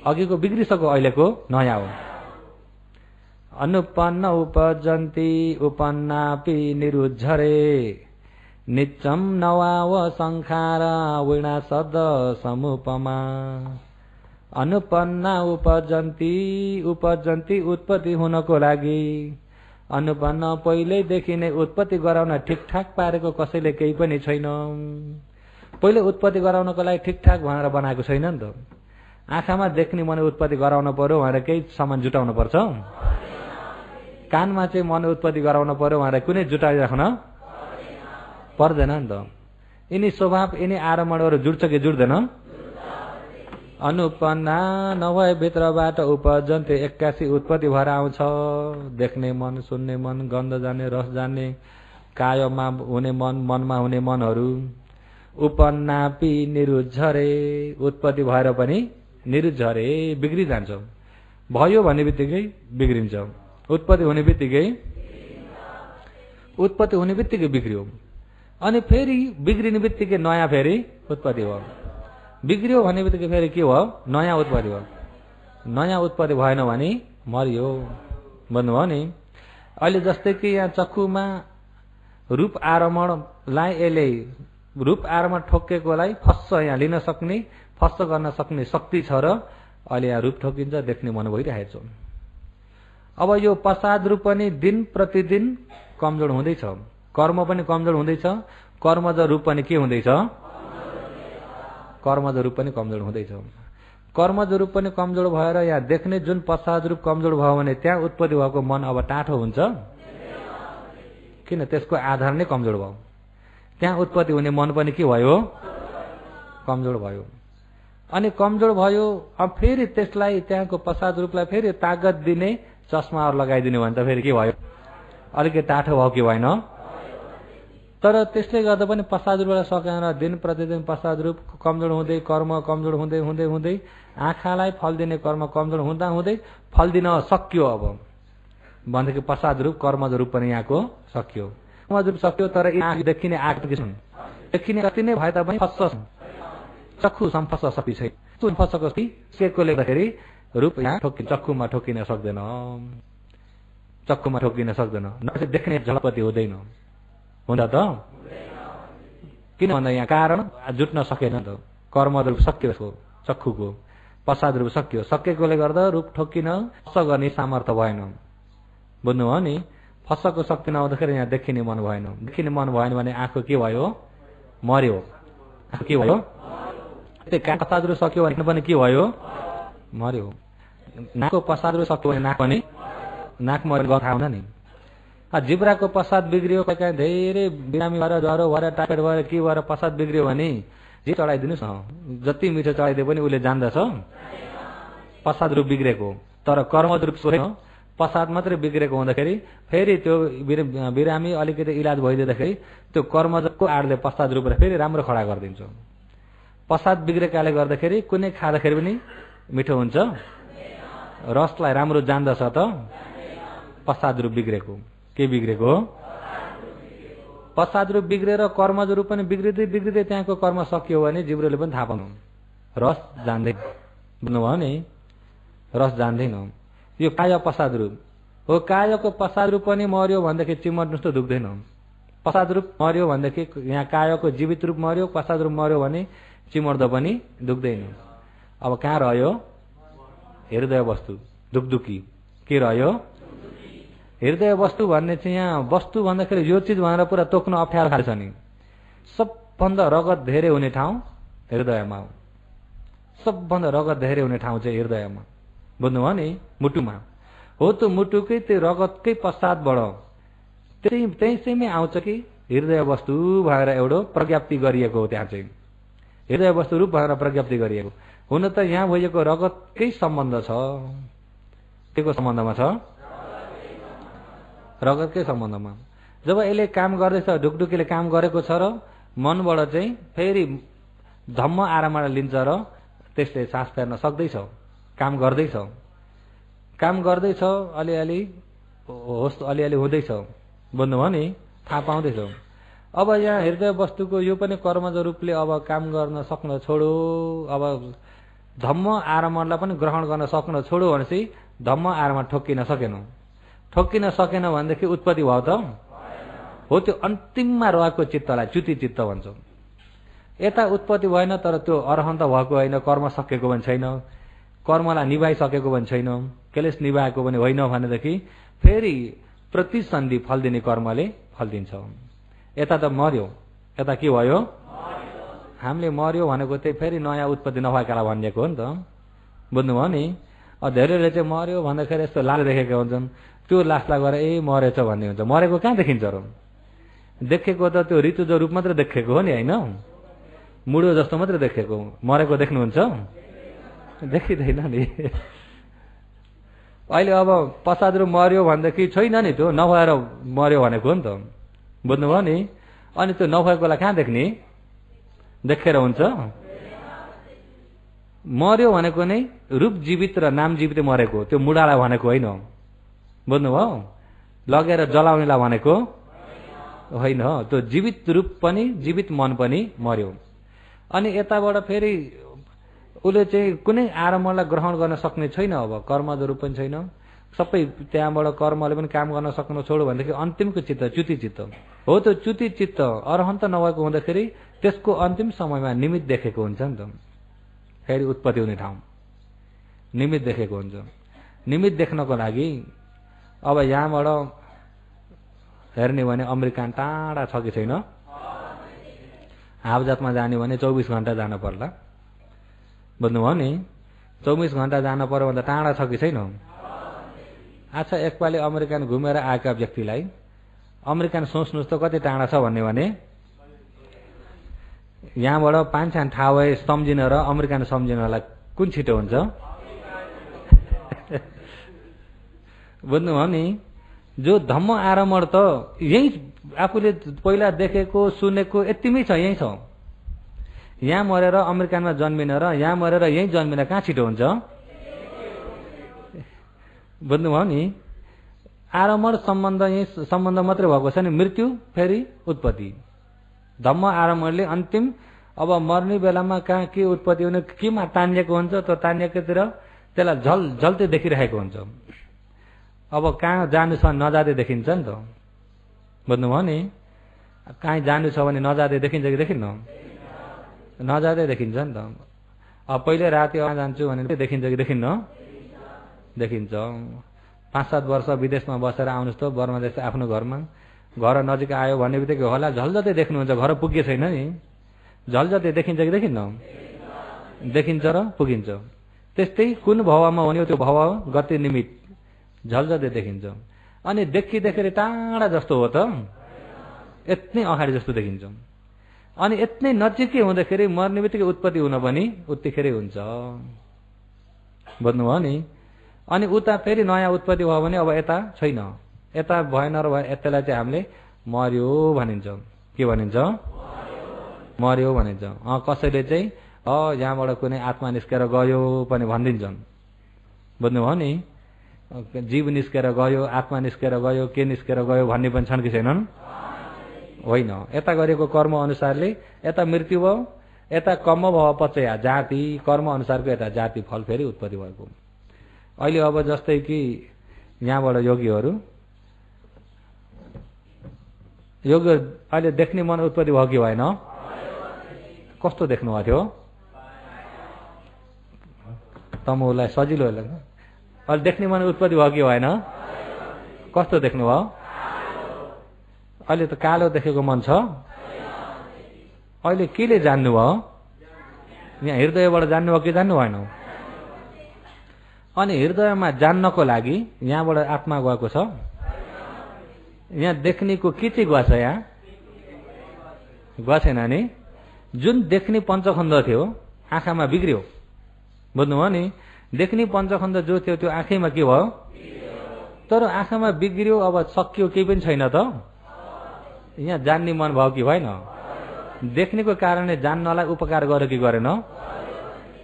अघिको बिग्रिसक्यो, अहिलेको नयाँ हो। अनुपन्न उपजन्ति उपन्नापि निरुद्धरे नित्यम नवाव संखार विनाशद समुपमा। अनुपन्ना उपजन्ति, उपजन्ति उत्पत्ति हुनको लागि। अनुपन्न पहिल्यैदेखि नै उत्पत्ति गराउन ठिकठाक पारेको कसैले केही पनि छैन। पहिले उत्पत्ति गराउनको लागि ठिकठाक भनेर बनाएको छैन नि त। आँखामा देख्ने मन उत्पत्ति गराउन पर्यो भनेर केही सामान जुटाउनु पर्छ? कानमा चाहिँ मन उत्पत्ति गराउन पर्यो भनेर कुनै जुटाइराख्न पर्दैन नि त। यिनी स्वभाव, यिनी आरम्भहरू जुट्छ कि जुट्दैन? अनुपन्ना नभए भित्रबाट उपजन्ते एक्कासी उत्पत्ति भएर आउँछ। देख्ने मन, सुन्ने मन, गन्ध जाने, रस जाने, कायमा हुने मन, मनमा हुने मनहरू। उपन्नापि निरुद्धरे, उत्पत्ति भएर पनि निरुद्धरे बिग्रि जान्छ। भयो भन्ने बित्तिकै बिग्रिन्छ। उत्पत्ति हुने बित्तिकै बिग्रियो। अनि फेरि बिग्रिने बित्तिकै नयाँ फेरि उत्पत्ति भयो। बिग्रियो भन्ने बित्तिकै फेरि के भयो? नयाँ उत्पत्ति भयो। नयाँ उत्पत्ति भएन भने मरियो। भन्नुभयो नि। अहिले जस्तै कि यहाँ चक्कुमा रूप आरम्भलाई, यसले रूप आरम्भ ठोकेकोलाई फस्स यहाँ लिन सक्ने, फस्स गर्न सक्ने शक्ति छ र अहिले यहाँ रूप ठोकिन्छ, देख्ने मन भइरहेछ। अब यो प्रसाद रूप पनि दिन प्रतिदिन कमजोर हुँदैछ। कर्म पनि कमजोर हुँदैछ। कर्मज रूप पनि के हुँदैछ? कर्मज रूप पनि कमजोर हुँदैछ। कर्मज रूप पनि कमजोर भएर यहाँ देख्ने जुन प्रसाद रूप कमजोर भयो भने त्यहाँ उत्पत्ति भएको मन अब टाठो हुन्छ। किन? त्यसको आधार नै कमजोर भयो। त्यहाँ उत्पत्ति हुने मन पनि के भयो? कमजोर भयो। अनि कमजोर भयो, अब फेरि त्यसलाई त्यहाँको प्रसाद रूपलाई फेरि तागत दिने चस्माहरू लगाइदिने भने त फेरि के भयो? अलिकति टाठो भयो कि भएन? तर त्यसले गर्दा पनि प्रसाद रूपलाई सकेन। दिन प्रतिदिन प्रसाद रूप कमजोर हुँदै, कर्म कमजोर हुँदै हुँदै हुँदै आँखालाई फल दिने कर्म कमजोर हुँदा हुँदै फल दिन सकियो। अब भनेदेखि प्रसाद रूप कर्मज रूप पनि यहाँको सकियो। कर्मज रूप सकियो, तर देखिने आँखा देखिने कति नै भए तापनि फस्छ चक्षु सम्फस सकी छैन। सम्फसको केको लेख्दाखेरि रूप यहाँ चक्षुमा ठोकिन सक्दैन, चक्षुमा ठोकिन सक्दैन, देख्ने झलपति हुँदैन। हुन्छ त? किन भन्दा यहाँ कारण जुट्न सकेन त। कर्म रूप सकियो चक्षुको, प्रसाद रूप सकियो, सकेकोले गर्दा रूप ठोकिन फस गर्ने सामर्थ्य भएन। बुझ्नुभयो नि? फसको शक्ति नहुँदाखेरि यहाँ देखिने मन भएन। देखिने मन भएन भने आँखा के भयो? मर्यो। के भयो? प्रसाद रूप सक्यो भने पनि के भयो? मर्यो। नाकको प्रसाद रूप सक्यो भने नाक पनि नाक मर्यो थाहा हुँदैन नि। जिब्राको प्रसाद बिग्रियो, कहीँ धेरै बिरामी भएर ज्वरो भएर टाइफाइड भएर के भएर प्रसाद बिग्रियो भने जे चढाइदिनुहोस् न, जति मिठो चढाइदिए पनि उसले जान्दछ प्रसाद रूप बिग्रेको। तर कर्म रूप छैन, प्रसाद मात्रै बिग्रेको हुँदाखेरि फेरि त्यो बिरामी अलिकति इलाज भइदिँदाखेरि त्यो कर्मजको आडले प्रसाद रूपले फेरि राम्रो खडा गरिदिन्छ। प्रसाद बिग्रेकाले गर्दाखेरि कुनै खाँदाखेरि पनि मिठो हुन्छ, रसलाई राम्रो जान्दछ त? प्रसाद रूप बिग्रेको। के बिग्रेको हो? प्रसाद रूप बिग्रेर कर्मज रूप पनि बिग्रिँदै बिग्रिँदै त्यहाँको कर्म सकियो भने जिब्रोले पनि थाहा पाउनु, रस जान्दैन। बुझ्नुभयो नि? रस जान्दैन। यो काय प्रसाद रूप हो। कायको प्रसाद रूप पनि मर्यो भनेदेखि चिमट जस्तो दुख्दैन। प्रसाद रूप मर्यो भनेदेखि यहाँ कायको जीवित रूप मर्यो, प्रसाद रूप मर्यो भने चिमट्दो पनि दुख्दैन। अब कहाँ रह्यो? हृदय वस्तु दुखदुखी। के रह्यो? हृदय वस्तु भन्ने चाहिँ यहाँ वस्तु भन्दाखेरि यो चिज भनेर पुरा तोक्न अप्ठ्यारो खाले छ नि। सबभन्दा रगत धेरै हुने ठाउँ हृदयमा हो। सबभन्दा रगत धेरै हुने ठाउँ चाहिँ हृदयमा। बुझ्नुभयो नि? मुटुमा हो। त्यो मुटुकै त्यो रगतकै पश्चातबाट त्यसैमै आउँछ कि हृदय वस्तु भएर एउटा प्रज्ञप्ति गरिएको हो। त्यहाँ चाहिँ हृदय वस्तु रूप भएर प्रज्ञप्ति गरिएको। हुन त यहाँ भइएको रगतकै सम्बन्ध छ। के को सम्बन्धमा छ? रगतकै सम्बन्धमा। जब यसले काम गर्दैछ, ढुकढुकीले काम गरेको छ र मनबाट चाहिँ फेरि धम्म आरामबाट लिन्छ र त्यसले सास फेर्न सक्दैछ, काम गर्दैछ। काम गर्दैछ, अलिअलि होस् अलिअलि हुँदैछ। बुझ्नुभयो नि? थाहा पाउँदैछ। अब यहाँ हृदय वस्तुको यो पनि कर्मज रूपले अब काम गर्न सक्न छोडो, अब धम्म आरामलाई पनि ग्रहण गर्न सक्न छोडो भनेपछि धम्म आराम ठोकिन सकेन। ठोकिन सकेन भनेदेखि उत्पत्ति भयो त? हो। त्यो अन्तिममा रहेको चित्तलाई च्युति चित्त भन्छ। यता उत्पत्ति भएन, तर त्यो अरहन्त भएको होइन, कर्म सकेको पनि छैन, कर्मलाई निभाइसकेको पनि छैन, क्लेश निभाएको पनि होइन भनेदेखि फेरि प्रतिसन्धि फल दिने कर्मले फल दिन्छ। यता त मर्यो, यता के भयो? हामीले मर्यो भनेको चाहिँ फेरि नयाँ उत्पत्ति नभएकालाई भनिएको हो नि त। बुझ्नुभयो नि? धेरैले चाहिँ मर्यो भन्दाखेरि यस्तो लाल देखेका हुन्छन्, त्यो लासलाई गएर ए मरेछ भन्ने हुन्छ। मरेको कहाँ देखिन्छ र? देखेको त त्यो ऋतुजो रूप मात्रै देखेको हो नि, होइन? मुडो जस्तो मात्रै देखेको। मरेको देख्नुहुन्छ? देखिँदैन नि। अहिले अब प्रसाद रूप मर्यो भनेदेखि छैन नि, त्यो नभएर मर्यो भनेको हो नि त। बुझ्नुभयो नि? अनि त्यो नभएकोलाई कहाँ देख्ने? देखेर हुन्छ? मर्यो भनेको नै रूप जीवित र नाम जीवित मरेको, त्यो मुडालाई भनेको होइन। बुझ्नुभयो? लगेर जलाउनेलाई भनेको होइन। त्यो जीवित रूप पनि जीवित मन पनि मर्यो। अनि यताबाट फेरि उसले चाहिँ कुनै आरामलाई ग्रहण गर्न सक्ने छैन। अब कर्मज रूप पनि छैन, सबै त्यहाँबाट कर्मले पनि काम गर्न सक्नु छोडो भनेदेखि अन्तिमको चित्त च्युति चित्त हो। त्यो च्युति चित्त अरहन्त नभएको हुँदाखेरि त्यसको अन्तिम समयमा निमित्त देखेको हुन्छ नि त। फेरि उत्पत्ति हुने ठाउँ निमित्त देखेको हुन्छ। निमित्त देख्नको लागि अब यहाँबाट हेर्ने भने अमेरिका टाढा छ कि छैन? हावाजातमा जाने भने 24 घण्टा जान पर्ला। बुझ्नुभयो नि? 24 घण्टा जान पर्यो भन्दा टाढा छ कि छैन? अच्छा, एकपालि अमेरिकन घुमेर आएका व्यक्तिलाई अमेरिकन सोच्नुहोस् त कति टाढा छ भन्ने भने यहाँबाट पान्छान ठाउँ सम्झिन र अमेरिकन सम्झिनलाई कुन छिटो हुन्छ? बुझ्नुभयो नि? जो धम्म आरम्भ त यही आफूले पहिला देखेको सुनेको यतिमै छ, यही छ। यहाँ मरेर अमेरिकामा जन्मिन र यहाँ मरेर यही जन्मिन कहाँ छिटो हुन्छ? बुझ्नुभयो नि? आरम्भ सम्बन्ध यही सम्बन्ध मात्रै भएको छ नि, मृत्यु फेरि उत्पत्ति। धम्म आरम्भले अन्तिम अब मर्ने बेलामा कहाँ के उत्पत्ति हुने केमा तानिएको हुन्छ, त्यो तानिएकोतिर त्यसलाई झल्झल्ते देखिरहेको हुन्छ। अब कहाँ जानु छ नजाँदै देखिन्छ नि त। बुझ्नुभयो नि? कहीँ जानु छ भने नजाँदै देखिन्छ कि देखिन्न? नजाँदै देखिन्छ नि त। अब पहिले राति जान्छु भने देखिन्छ कि देखिन्न? देखिन्छ। 5-7 वर्ष विदेशमा बसेर आउनुहोस् त बर्मा देश आफ्नो घरमा, घर नजिक आयो भन्ने बित्तिकै होला झल्झल्दै देख्नुहुन्छ, घर पुगे छैन नि, झल्झल्दै देखिन्छ कि देखिन्न? देखिन्छ र पुगिन्छ। त्यस्तै कुन भावमा हुने त्यो भाव गति निमित्त झल्झल्दै देखिन्छ। अनि देखिँदाखेरि टाढा जस्तो हो त, यत्नै अगाडि जस्तो देखिन्छ। अनि यत्नै नजिकै हुँदाखेरि मर्ने बित्तिकै उत्पत्ति हुन पनि उत्तिखेरै हुन्छ। बुझ्नुभयो नि? अनि उता फेरि नयाँ उत्पत्ति भयो भने अब यता छैन, यता भएन र त्यसलाई चाहिँ हामीले मर्यो भनिन्छ। के भनिन्छ? मर्यो भनिन्छ। कसैले चाहिँ यहाँबाट कुनै आत्मा निस्केर गयो पनि भनिदिन्छन्। बुझ्नुभयो नि? जीव निस्केर गयो, आत्मा निस्केर गयो, के निस्केर गयो भन्ने पनि छन् कि छैनन्? होइन। यता गरेको कर्म अनुसारले यता मृत्यु भयो, यता कर्म भयो पचया जाति, कर्म अनुसारको यता जाति फल फेरि उत्पत्ति भएको। अहिले अब जस्तै कि यहाँबाट योगीहरू अहिले देख्ने मन उत्पत्ति भयो कि भएन? कस्तो देख्नुभएको थियो? तमोलाई सजिलो लाग्छ। अहिले देख्ने मन उत्पत्ति भयो कि भएन? कस्तो देख्नुभयो? अहिले त कालो देखेको मन छ। अहिले केले जान्नुभयो? यहाँ हृदयबाट जान्नुभयो कि जान्नु भएन? अनि हृदयमा जान्नको लागि यहाँबाट आत्मा गएको छ। यहाँ देख्नेको के चाहिँ गएको छ? यहाँ गएको छैन नि। जुन देख्ने पञ्चखण्ड थियो आँखामा बिग्रियो। बुझ्नुभयो नि? देख्ने पञ्चखण्ड जो थियो त्यो आँखैमा के भयो? तर आँखामा बिग्रियो, अब सकियो, केही पनि छैन त। यहाँ जान्ने मन भयो कि भएन? देख्नेको कारणले जान्नलाई उपकार गर्यो कि गरेन?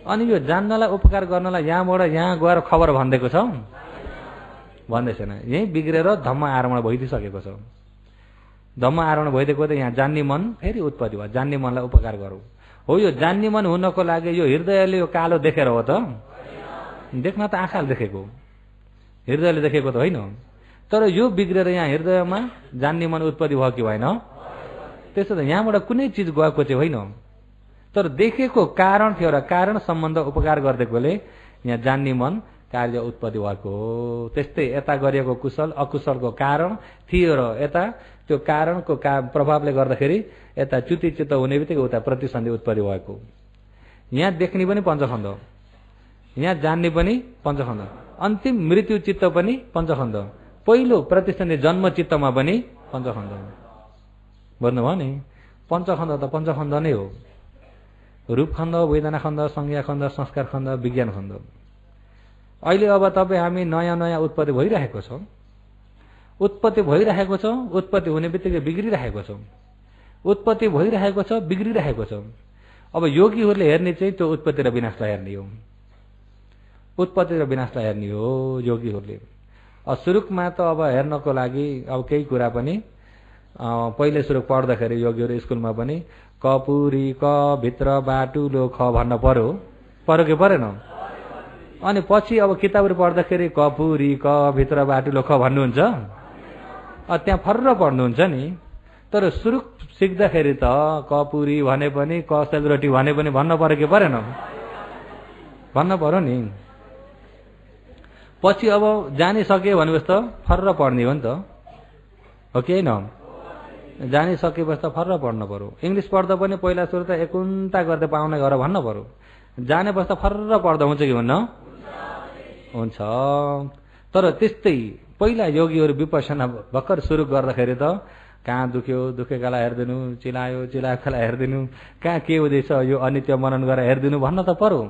अनि यो जान्नलाई उपकार गर्नलाई यहाँबाट यहाँ गएर खबर भनिदिएको छ? भन्दै छैन। यही बिग्रेर धम्म आरोहण भइदिइसकेको छ। धम्म आरोहण भइदिएको त यहाँ जान्ने मन फेरि उत्पत्ति भयो। जान्ने मनलाई उपकार गरौँ। हो, यो जान्ने मन हुनको लागि यो हृदयले यो कालो देखेर हो त? देख्न त आँखाले देखेको, हृदयले देखेको त होइन। तर यो बिग्रेर यहाँ हृदयमा जान्ने मन उत्पत्ति भयो कि भएन? त्यसो त यहाँबाट कुनै चिज गएको चाहिँ होइन, तर देखेको कारण थियो र कारण सम्बन्ध उपकार गरिदिएकोले यहाँ जान्ने मन कार्य उत्पत्ति भएको हो। त्यस्तै यता गरिएको कुशल अकुशलको कारण थियो र यता त्यो कारणको प्रभावले गर्दाखेरि यता च्युति चित्त हुने बित्तिकै उता प्रतिसन्धि उत्पत्ति भएको। यहाँ देख्ने पनि पञ्चखण्ड, यहाँ जान्ने पनि पञ्चखण्ड, अन्तिम मृत्यु चित्त पनि पञ्चखण्ड, पहिलो प्रतिसन्धि जन्म चित्तमा पनि पञ्चखण्ड। बुझ्नुभयो नि? पञ्चखण्ड त पञ्चखण्ड नै हो। रूपखण्ड, वेदना खण्ड, संज्ञा खण्ड, संस्कार खण्ड, विज्ञान खण्ड। अहिले अब तपाईँ हामी नयाँ नयाँ उत्पत्ति भइरहेको छ, उत्पत्ति भइरहेको छ, उत्पत्ति हुने बित्तिकै बिग्रिरहेको छ, उत्पत्ति भइरहेको छ, बिग्रिरहेको छ। अब योगीहरूले हेर्ने चाहिँ त्यो उत्पत्ति र विनाशलाई हेर्ने हो, उत्पत्ति र विनाशलाई हेर्ने हो योगीहरूले। सुरुकमा त अब हेर्नको लागि अब केही कुरा पनि पहिले सुरु पढ्दाखेरि योगीहरू स्कुलमा पनि कपुरी क भित्र बाटुलो ख भन्न पर्यो कि परेन? अनि पछि अब किताबहरू पढ्दाखेरि कपुरी क भित्र बाटुलो ख भन्नुहुन्छ, त्यहाँ फर्र पढ्नुहुन्छ नि। तर सुरुक सिक्दाखेरि त कपुरी भने पनि क सेलरोटी भने पनि भन्न पर्यो कि परेन? भन्न पर्यो नि। पछि अब जानिसके भनेपछि त फर्र पढ्ने हो नि त, हो कि होइन? जानिसकेपछि त फर्र पढ्न पर्यो। इङ्ग्लिस पढ्दा पनि पहिला सुरु त एकुन्ता गर्दै पाउने घर भन्न पर्यो, जानेपछि त फर्र पढ्दा हुन्छ कि हुन्न? हुन्छ। तर त्यस्तै पहिला योगीहरू विपश्यना भर्खर सुरु गर्दाखेरि त कहाँ दुख्यो दुखेकालाई हेरिदिनु, चिलायो चिलाएकोलाई हेरिदिनु, कहाँ के हुँदैछ यो अनित्य मनन गरेर हेरिदिनु भन्न त पर्यो।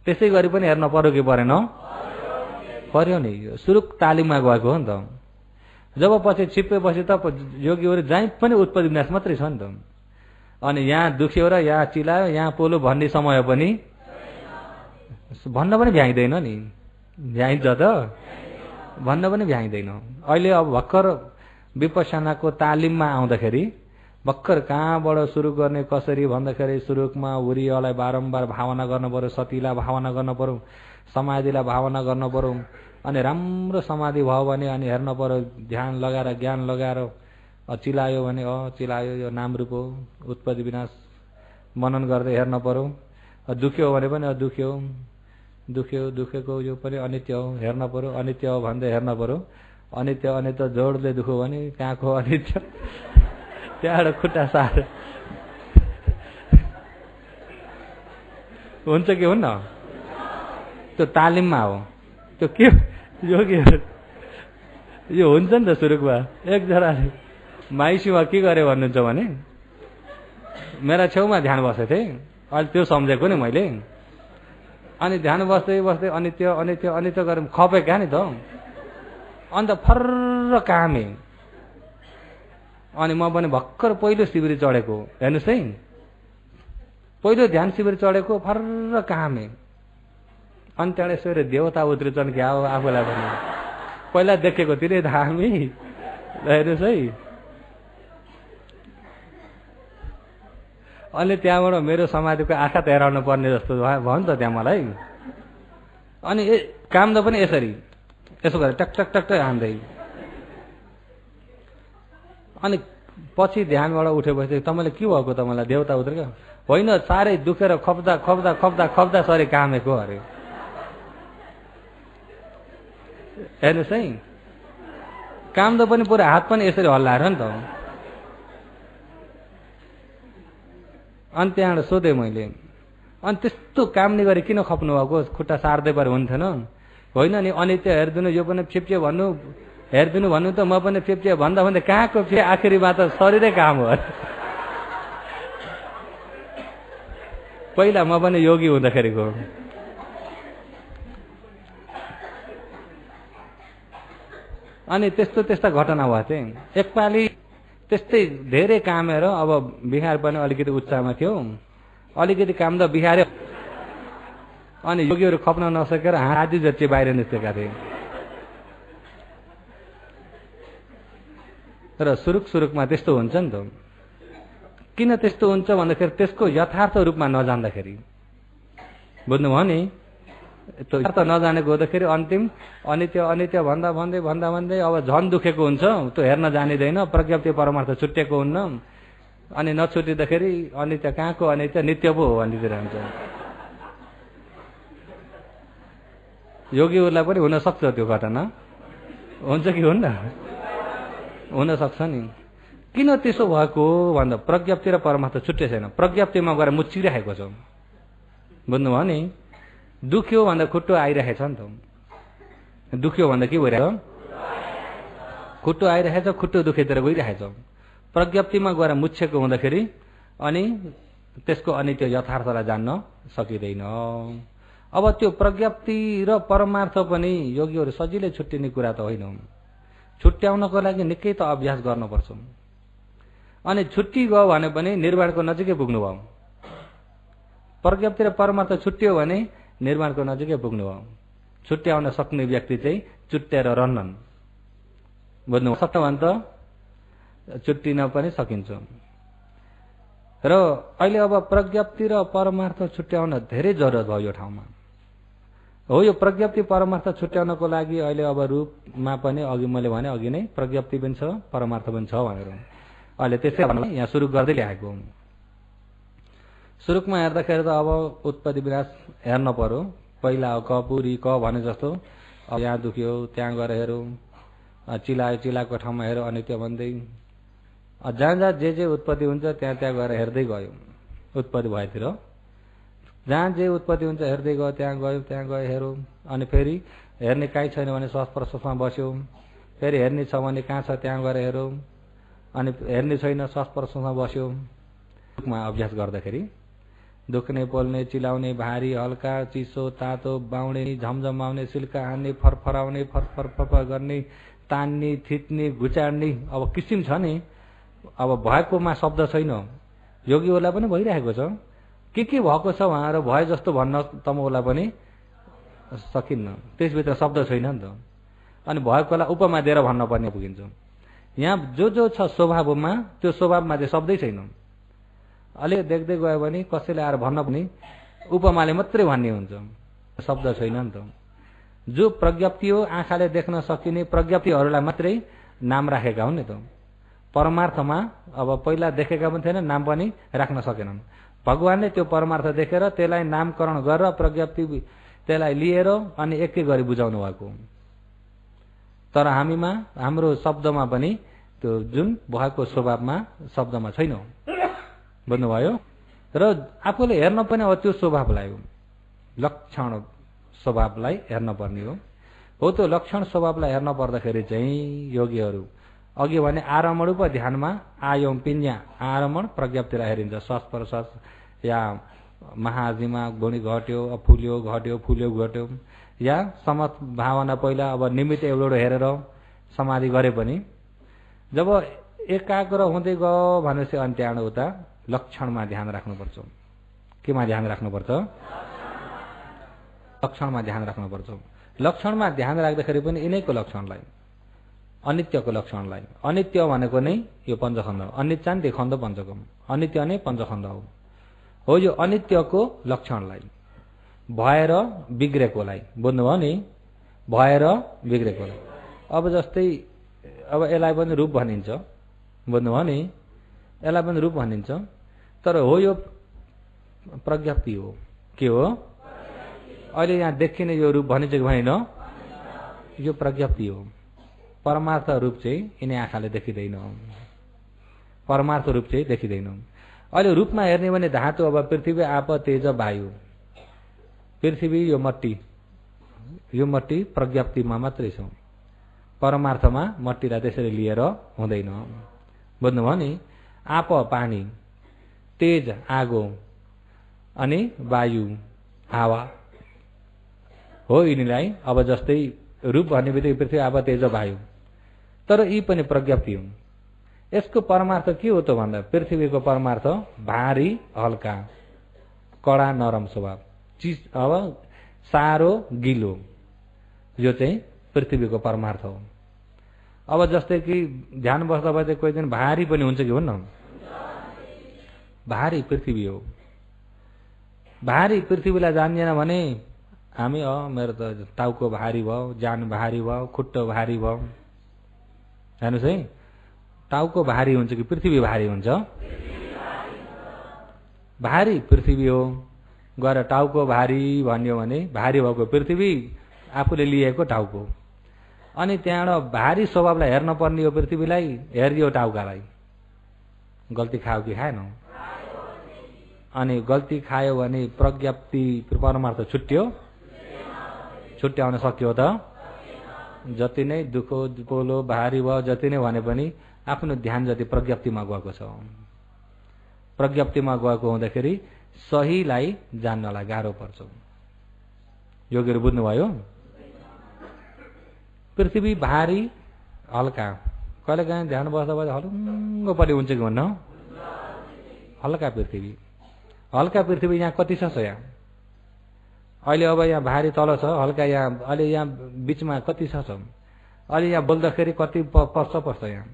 त्यसै गरी पनि हेर्न पर्यो कि परेन? पर्यो नि। यो सुरु तालिममा गएको हो नि त। जब पछि छिप्पेपछि त योगीहरू जहीँ पनि उत्पत्ति विनाश मात्रै छ नि त। अनि यहाँ दुख्यो र यहाँ चिलायो यहाँ पोलो भन्ने समय पनि भन्न पनि भ्याइँदैन नि। भ्याइन्छ त? भन्न पनि भ्याइँदैन। अहिले अब भर्खर विपश्यनाको तालिममा आउँदाखेरि भर्खर कहाँबाट सुरु गर्ने कसरी भन्दाखेरि सुरुमा उरियालाई बारम्बार भावना गर्नु पर्यो, सतीलाई भावना गर्नु पर्यो, समाधिलाई भावना गर्नु पर्यो। अनि राम्रो समाधि भयो भने अनि हेर्न पर्यो, ध्यान लगाएर ज्ञान लगाएर चिलायो भने चिलायो यो नाम रूप हो, उत्पत्ति विनाश मनन गर्दै हेर्न पर्यो। दुख्यो भने पनि दुख्यो दुख्यो दुखेको यो पनि अनित्य हो हेर्न पर्यो, अनित्य हो भन्दै हेर्न पर्यो। अनित्य अनित्य जोडले दुख्यो भने कहाँको अनित्य त्यहाँबाट खुट्टा सार हुन्छ कि हुन्न? त्यो तालिममा हो। त्यो के योगीहरू यो हुन्छ नि त। सुरुमा एकजनाले माइसीमा के गरे भन्नुहुन्छ भने मेरा छेउमा ध्यान बसेको थिएँ, अहिले त्यो सम्झेको नि मैले। अनि ध्यान बस्दै बस्दै अनित्य अनित्य अनित्य गरेर खपे क्या नि त। अन्त फर्र कामे। अनि म पनि भर्खर पहिलो शिविर चढेको, हेर्नुहोस् है, पहिलो ध्यान शिविर चढेको, फर्र कामे। अनि त्यहाँबाट यसो देवता उत्रिन्छन् क्या हो आफूलाई पनि पहिला देखेको तिरै धामी। हेर्नुहोस् है। अनि त्यहाँबाट मेरो समाधिको आँखा हेराउनु पर्ने जस्तो भयो नि त त्यहाँ मलाई। अनि काम त पनि यसरी यसो गरेर टक टक टक टक हान्दै। अनि पछि ध्यानबाट उठेपछि तपाईँले के भएको त मलाई देवता उत्रेको होइन, साह्रै दुखेर खप्दा खप्दा खप्दा खप्दा सरी कामेको अरे। हेर्नुहोस् है, काम त पनि पुरा हात पनि यसरी हल्लाएर नि त। अनि त्यहाँबाट सोधेँ मैले, अनि त्यस्तो काम नि गरी किन खप्नु भएको, खुट्टा सार्दै पऱ्यो हुन्थेन? होइन नि अनित्य हेरिदिनु, यो पनि फिप्चे भन्नु हेरिदिनु भन्नु त म पनि फिप्चे भन्दा भन्दै कहाँको फे आखिरीमा त शरीरै काम हो। पहिला म पनि योगी हुँदाखेरिको। अनि त्यस्तो त्यस्ता घटना भएको थिए। एकपालि त्यस्तै धेरै कामेर अब बिहार पनि अलिकति उच्चमा थियो, अलिकति काम त बिहारै। अनि योगीहरू खप्न नसकेर हाजी जति बाहिर निस्केका थिए। तर सुरुकमा त्यस्तो हुन्छ नि त। किन त्यस्तो हुन्छ भन्दाखेरि त्यसको यथार्थ रूपमा नजान्दाखेरि। बुझ्नुभयो नि? त्यो यथार्थ नजानेको हुँदाखेरि अन्तिम अनित्य अनित्य भन्दा भन्दै भन्दा भन्दै अब झन् दुखेको हुन्छ। त्यो हेर्न जानिँदैन, प्रज्ञप्ति परमार्थ छुट्टिएको हुन्न। अनि नछुटिँदाखेरि अनित्य कहाँको अनित्य नित्य पो हो भन्नेतिर हुन्छ। योगीहरूलाई पनि हुन सक्छ त्यो घटना, हुन्छ कि हुन्न? हुन सक्छ नि। किन त्यसो भएको भन्दा प्रज्ञप्ति र परमार्थ छुट्टै छैन। प्रज्ञप्तिमा गएर मुचिरहेको छ। बुझ्नुभयो नि? दुख्यो भन्दा खुट्टो आइरहेछ नि त। दुख्यो भन्दा के भइरहेछ? खुट्टो आइरहेछ, खुट्टो दुखेतिर गइरहेछ। प्रज्ञप्तिमा गएर मुछेको हुँदाखेरि अनि त्यसको अनित्य यथार्थलाई जान्न सकिँदैन। अब त्यो प्रज्ञप्ति र परमार्थ पनि योगीहरू सजिलै छुट्टिने कुरा त होइन। छुट्याउनको लागि निकै त अभ्यास गर्नुपर्छ। अनि छुट्टी गयो भने पनि निर्वाणको नजिकै पुग्नु भयो। प्रज्ञप्ति र परमार्थ छुट्टियो भने निर्वाणको नजिकै पुग्नु भयो। छुट्याउन सक्ने व्यक्ति चाहिँ छुट्याएर रहन्छन्। बुझ्नु सक्छ भने त छुट्टिन पनि सकिन्छ। र अहिले अब प्रज्ञप्ति र परमार्थ छुट्याउन धेरै जरुरत भयो यो ठाउँमा। हो, यो प्रज्ञप्ति परमार्थ छुट्याउनको लागि अहिले अब रूपमा पनि अघि मैले भने अघि नै प्रज्ञप्ति पनि छ परमार्थ पनि छ भनेर अहिले त्यसै यहाँ सुरु गर्दै ल्याएको। सुरुमा हेर्दाखेरि त अब उत्पत्ति विनाश हेर्न पर्यो। पहिला क पुरी क भने जस्तो अब यहाँ दुख्यो त्यहाँ गएर हेरौँ, चिलायो चिलाको ठाउँमा हेरौँ अनित्य भन्दै जहाँ जहाँ जे उत्पत्ति हुन्छ त्यहाँ त्यहाँ गएर हेर्दै गयो। उत्पत्ति भएतिर जहाँ जे उत्पत्ति हुन्छ हेर्दै गयो, त्यहाँ गयो हेरौँ। अनि फेरि हेर्ने काहीँ छैन भने श्वास प्रश्वासमा बस्यो, फेरि हेर्ने छ भने कहाँ छ त्यहाँ गएर हेरौँ। अनि हेर्ने छैन, संस्पर्शमा बस्यो। दुःखमा अभ्यास गर्दाखेरि दुख्ने, पोल्ने, चिलाउने, भारी हल्का, चिसो तातो, बाउने, झमझमाउने, सिल्का हान्ने, फरफराउने, फरफर गर्ने, तान्ने, थिच्ने, घुचाड्ने, अब किसिम छ नि। अब भएकोमा शब्द छैन, योगीहरूलाई पनि भइरहेको छ। के भएको छ उहाँ र भए जस्तो भन्न तमोलाई पनि सकिन्न, त्यसभित्र शब्द छैन नि त। अनि भएकोलाई उपमा दिएर भन्न पर्ने पुगिन्छ। यहाँ जो छ स्वभावमा, त्यो स्वभावमा चाहिँ शब्दै छैन। अलि देख्दै गयो भने कसैले आएर भन्न पनि उपमाले मात्रै भन्ने हुन्छ, शब्द छैन नि त। जो प्रज्ञप्ति हो, आँखाले देख्न सकिने प्रज्ञप्तिहरूलाई मात्रै नाम राखेका हुन् नि त। परमार्थमा अब पहिला देखेका पनि थिएन, नाम पनि राख्न सकेनन्। भगवानले त्यो परमार्थ देखेर त्यसलाई नामकरण गरेर प्रज्ञप्ति त्यसलाई लिएर अनि एकै गरी बुझाउनु भएको। तर हामीमा, हाम्रो शब्दमा पनि त्यो जुन भएको स्वभावमा शब्दमा छैन, बुझ्नुभयो। र आफूले हेर्न पनि अब त्यो स्वभावलाई हो, लक्षण स्वभावलाई हेर्न पर्ने हो। त्यो लक्षण स्वभावलाई हेर्न पर्दाखेरि चाहिँ योगीहरू अघि भने आरमण रूप ध्यानमा आयौं पिन्या, आरमण प्रज्ञप्तिलाई हेरिन्छ। श्वास प्रश्वास या महाजीमा गुणी घट्यो, फुल्यो घट्यो, फुल्यो घट्यो, या समत भावना पहिला अब निमित्त एउटा हेरेर समाधि गरे पनि जब एकाग्र हुँदै गयो भनेपछि अनि त्यहाँ उता लक्षणमा ध्यान राख्नुपर्छ। केमा ध्यान राख्नुपर्छ? लक्षणमा ध्यान राख्नुपर्छ। लक्षणमा ध्यान राख्दाखेरि पनि यिनैको लक्षणलाई, अनित्यको लक्षणलाई, अनित्य भनेको नै यो पञ्चखण्ड हो। अनित्यान्ति खण्ड पञ्चकम, अनित्य नै पञ्चखण्ड हो। यो अनित्यको लक्षणलाई, भएर बिग्रेकोलाई, बुझ्नुभयो नि, भएर बिग्रेकोलाई। अब जस्तै अब यसलाई पनि रूप भनिन्छ, बुझ्नुभयो नि, यसलाई पनि रूप भनिन्छ। तर हो यो प्रज्ञप्ति हो। के हो? अहिले यहाँ देखिने यो रूप भनिन्छ कि होइन? यो प्रज्ञप्ति हो। परमार्थ रूप चाहिँ यिनै आँखाले देखिँदैन, परमार्थ रूप चाहिँ देखिँदैन। अहिले रूपमा हेर्ने भने धातु, अब पृथ्वी, आप, तेज, वायु। पृथ्वी यो मट्टी, यो मट्टी प्रज्ञप्तिमा मात्रै छ, परमार्थमा मट्टीलाई त्यसरी लिएर हुँदैन, बुझ्नुभयो नि। आप पानी, तेज आगो, अनि वायु हावा हो यिनीलाई। अब जस्तै रूप भन्ने बित्तिकै पृथ्वी, आप, तेज, वायु। तर यी पनि प्रज्ञप्ति हुन्। यसको परमार्थ के हो त भन्दा, पृथ्वीको परमार्थ भारी हल्का, कडा नरम स्वभाव, चिज अब सारो गिलो, यो चाहिँ पृथ्वीको परमार्थ हो। अब जस्तै कि ध्यान बस्दा बस्दै कोही दिन भारी पनि हुन्छ कि हुन्न? भारी पृथ्वी हो। भारी पृथ्वीलाई जान्दैन भने हामी मेरो त टाउको भारी भयो, जान भारी भयो, खुट्टो भारी भयो। हेर्नुहोस् है, टाउको भारी हुन्छ कि पृथ्वी भारी हुन्छ? भारी पृथ्वी हो। गएर टाउको भारी भन्यो भने भारी भएको पृथ्वी, आफूले लिएको टाउको। अनि त्यहाँबाट भारी स्वभावलाई हेर्न पर्ने हो पृथ्वीलाई, हेरियो टाउकालाई। गल्ती खायो कि खाएन? अनि गल्ती खायो भने प्रज्ञप्ति परमार्थ छुट्यो? छुट्याउन सक्यो त? जति नै दुःखो पोलो भारी भयो, जति नै भने पनि आफ्नो ध्यान जति प्रज्ञप्तिमा गएको छ। प्रज्ञप्तिमा गएको हुँदाखेरि सहीलाई जान्नलाई गाह्रो पर्छ। योगीहरू बुझ्नुभयो? पृथ्वी भारी हल्का, कहिले काहीँ ध्यान बस्दा बस्दा हलुङ्गो पनि हुन्छ कि भन्न? हल्का पृथ्वी, हल्का पृथ्वी यहाँ कति छ यहाँ? अहिले अब यहाँ भारी तल छ, हल्का यहाँ, अहिले यहाँ बिचमा कति छ? अहिले यहाँ बोल्दाखेरि कति पर्छ यहाँ?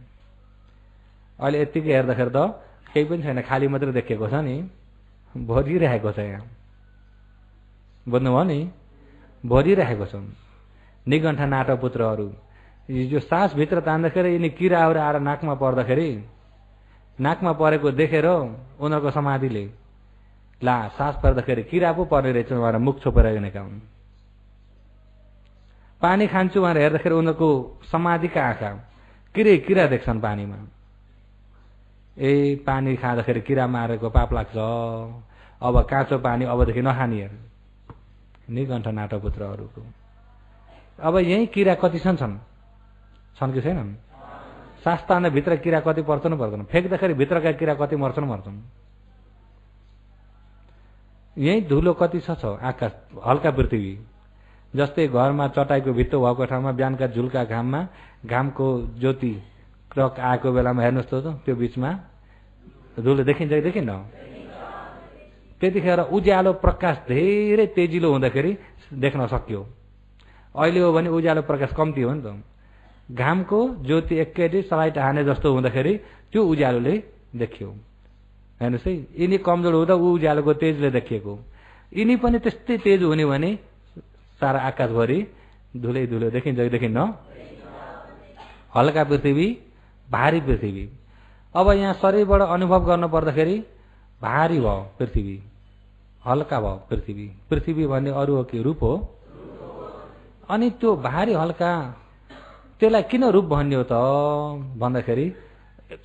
अहिले यतिकै हेर्दाखेरि त केही पनि छैन, खाली मात्रै देखिएको छ नि, भरिरहेको छ यहाँ, बुझ्नुभयो नि? भरिरहेको छ। निगण्ठा नाटपुत्रहरू यो सास भित्र तान्दाखेरि यिनी किराहरू आएर नाकमा पर्दाखेरि, नाकमा परेको देखेर उनीहरूको समाधिले ला सास पर्दाखेरि किरा पो पर्ने रहेछ भनेर मुख छोपेर हिँडेका हुन्। पानी खान्छु भनेर हेर्दाखेरि उनीहरूको समाधिका आँखा किरा देख्छन् पानीमा। ए पानी खाँदाखेरि किरा मारेको पाप लाग्छ, अब काँचो पानी अबदेखि नखाने। निगण्ठ नाटपुत्रहरूको अब यही किरा कति छन् कि छैनन्? सास्ताभन्दा भित्र किरा कति पर्छन् पर्दैन, फ्याँक्दाखेरि भित्रका किरा कति मर्छन्। यही धुलो कति छ आकाश, हल्का पृथ्वी। जस्तै घरमा चटाईको भित्तो भएको ठाउँमा बिहानका झुल्का घाममा घामको ज्योति क्रक आएको बेलामा हेर्नुहोस् त त्यो बिचमा धुलो देखिन्छ कि देखिन्न? त्यतिखेर उज्यालो प्रकाश धेरै तेजिलो हुँदाखेरि देख्न सक्यो। अहिले हो भने उज्यालो प्रकाश कम्ती हो नि त। घामको ज्योति एकैचोटि सलाइट हाने जस्तो हुँदाखेरि त्यो उज्यालोले देखियो। हेर्नुहोस् है, यिनी कमजोर हुँदा ऊ उज्यालोको तेजले देखिएको, यिनी पनि त्यस्तै तेज हुने भने सारा आकाशभरि धुलै धुलो देखिन्छ कि देखिन्न? हल्का पृथ्वी, भारी पृथ्वी। अब यहाँ शरीरबाट अनुभव गर्न पर्दाखेरि भारी भयो पृथ्वी, हल्का भयो पृथ्वी। पृथ्वी भन्ने अरू हो कि रूप हो? अनि त्यो भारी हल्का त्यसलाई किन रूप भन्ने हो त भन्दाखेरि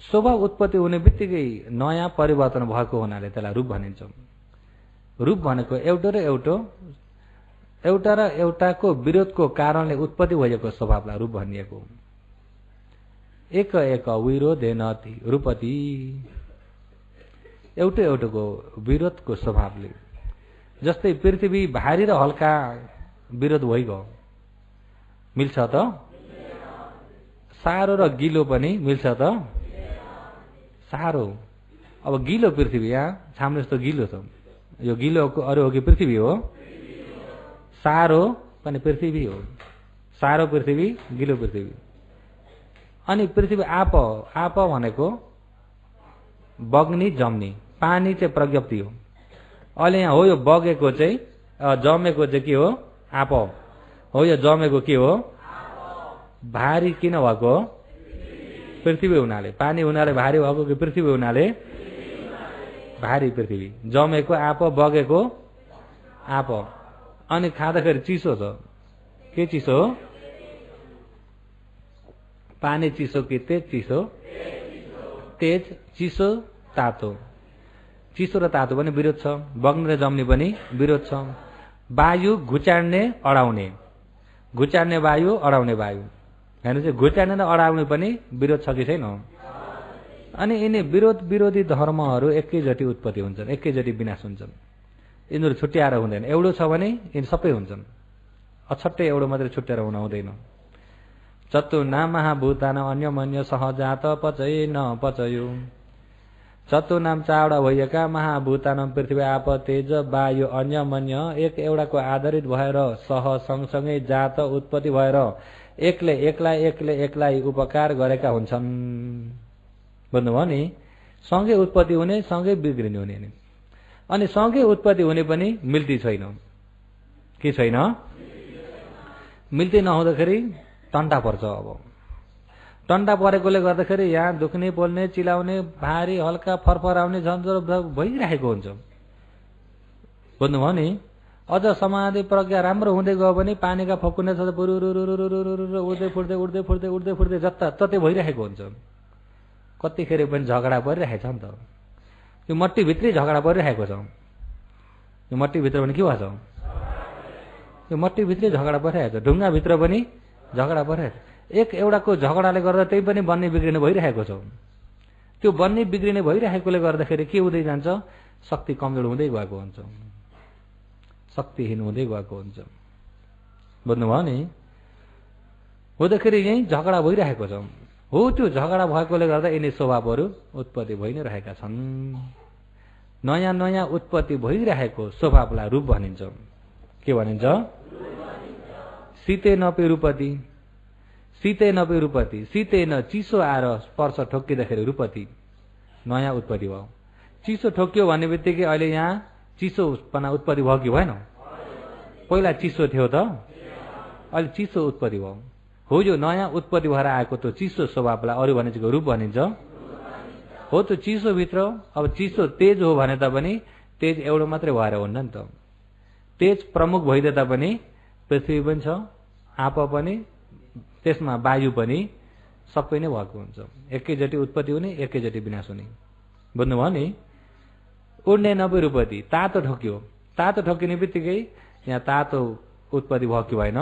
स्वभाव उत्पत्ति हुने बित्तिकै नयाँ परिवर्तन भएको हुनाले त्यसलाई रूप भनिन्छ। रूप भनेको एउटा र एउटाको विरोधको कारणले उत्पत्ति भएको स्वभावलाई रूप भनिएको। एक एक विरोधेनति रूपति, एउटोको विरोधको स्वभावले। जस्तै पृथ्वी भारी र हल्का विरोध भइगयो, मिल्छ त? सारो र गिलो पनि मिल्छ त? सारो। अब गिलो पृथ्वी, यहाँ छाम्नुहोस् त गिलो छ, यो गिलो अरू हो कि पृथ्वी हो? सारो पनि पृथ्वी हो। सारो पृथ्वी, गिलो पृथ्वी। अनि पृथ्वी आप भनेको बग्ने जम्ने, पानी चाहिँ प्रज्ञप्ति हो। अहिले यहाँ हो यो बगेको चाहिँ जमेको चाहिँ के हो? आप हो। यो जमेको के हो? भारी किन भएको? पृथ्वी हुनाले। पानी हुनाले भारी भएको कि पृथ्वी हुनाले? भारी पृथ्वी। जमेको आप, बगेको आप। अनि खाँदाखेरि चिसो छ, के चिसो हो? पानी चिसो कि तेज चिसो? तेज, चिसो, तातो। चिसो र तातो पनि विरोध छ, बग्ने र जम्ने पनि विरोध छ। वायु घुचाड्ने अडाउने, घुचाड्ने वायु, अडाउने वायु। हेर्नुहोस्, घुचाड्ने र अडाउने पनि विरोध छ कि छैन? अनि यिनी विरोधी धर्महरू एकैचोटि उत्पत्ति हुन्छन्, एकैचोटि विनाश हुन्छन्। यिनीहरू छुट्याएर हुँदैन। एउटो छ भने यिनी सबै हुन्छन्, अछट्टै एउटो मात्रै छुट्याएर हुन हुँदैन। चतुर्नाम महाभूतानां अन्यमन्य सहजात पचय न पचयो। चतुर्नाम चारवटा भइएका महाभूतानां पृथ्वी, आप, तेज, वायु, अन्यमन्य एक एउटाको आधारित भएर सँगसँगै जात उत्पत्ति भएर एक्लै उपकार गरेका हुन्छन्। बुझ्नुभयो नि? सँगै उत्पत्ति हुने, सँगै बिग्रिने हुने। अनि सँगै उत्पत्ति हुने पनि मिल्ती छैन। के छैन? मिल्ती नहुँदाखेरि टन्टा पर्छ। अब टन्टा परेकोले गर्दाखेरि यहाँ दुख्ने, पोल्ने, चिलाउने, भारी हल्का फरफराउने झन्झर भइरहेको हुन्छ। बुझ्नुभयो नि? अझ समाधि प्रज्ञा राम्रो हुँदै गयो भने पानीका फकुने छ उड्दै फुट्दै जताततै भइरहेको हुन्छ। कतिखेर पनि झगडा परिरहेको छ नि त। यो मट्टीभित्रै झगडा परिरहेको छ। यो मट्टीभित्र पनि के भएको छ? यो मट्टीभित्रै झगडा परिरहेको छ। ढुङ्गाभित्र पनि झगडा परिरहेको छ। एक एउटाको झगडाले गर्दा त्यही पनि बन्ने बिग्रिने भइरहेको छ। त्यो बन्ने बिग्रिने भइरहेकोले गर्दाखेरि के हुँदै जान्छ? शक्ति कमजोर हुँदै गएको हुन्छ, शक्तिहीन हुँदै गएको हुन्छ। बुझ्नुभयो नि? हुँदाखेरि यही झगडा भइरहेको छ। हो, त्यो झगडा भएकोले गर्दा यिनी स्वभावहरू उत्पत्ति भइ नै रहेका छन्। नयाँ नयाँ उत्पत्ति भइरहेको स्वभावलाई रूप भनिन्छ। के भनिन्छ? शीतेनपि रूपति, शीतेनपि रूपति। शीतेन, चिसो आएर स्पर्श ठोक्किँदाखेरि रूपति, नयाँ उत्पत्ति भयो। चिसो ठोक्यो भन्ने बित्तिकै अहिले यहाँ चिसोपना उत्पत्ति भयो कि भएन? पहिला चिसो थियो त, अहिले चिसो उत्पत्ति भयो। हो, यो नयाँ उत्पत्ति भएर आएको त्यो चिसो स्वभावलाई अरू भनेको रूप भनिन्छ। हो, त्यो चिसोभित्र अब चिसो तेज हो भने तापनि तेज एउटो मात्रै भएर हुन्न नि त। तेज प्रमुख भइदिए तापनि पृथ्वी पनि छ, आप पनि, त्यसमा वायु पनि, सबै नै भएको हुन्छ। एकैचोटि उत्पत्ति हुने, एकैचोटि विनाश हुने। बुझ्नुभयो नि? उड्ने नपि रूपति। तातो ठोक्यो, तातो ठोकिने बित्तिकै यहाँ तातो उत्पत्ति भयो कि भएन?